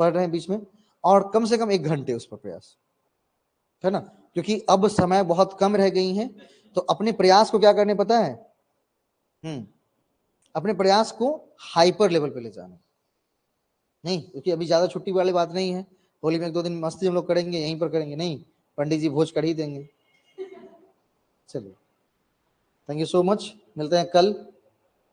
रहे हैं बीच में, और कम से कम 1 घंटे उस पर प्रयास, है ना, क्योंकि अब समय बहुत कम रह गई है, तो अपने प्रयास को क्या करने पता है, अपने प्रयास को हाइपर लेवल पे ले जाना, नहीं क्योंकि अभी ज्यादा छुट्टी वाली बात नहीं है, होली में 1-2 दिन मस्ती हम लोग करेंगे, यहीं पर करेंगे, नहीं, पंडित जी भोज कर ही देंगे। चलिए, थैंक यू सो मच, मिलते हैं कल।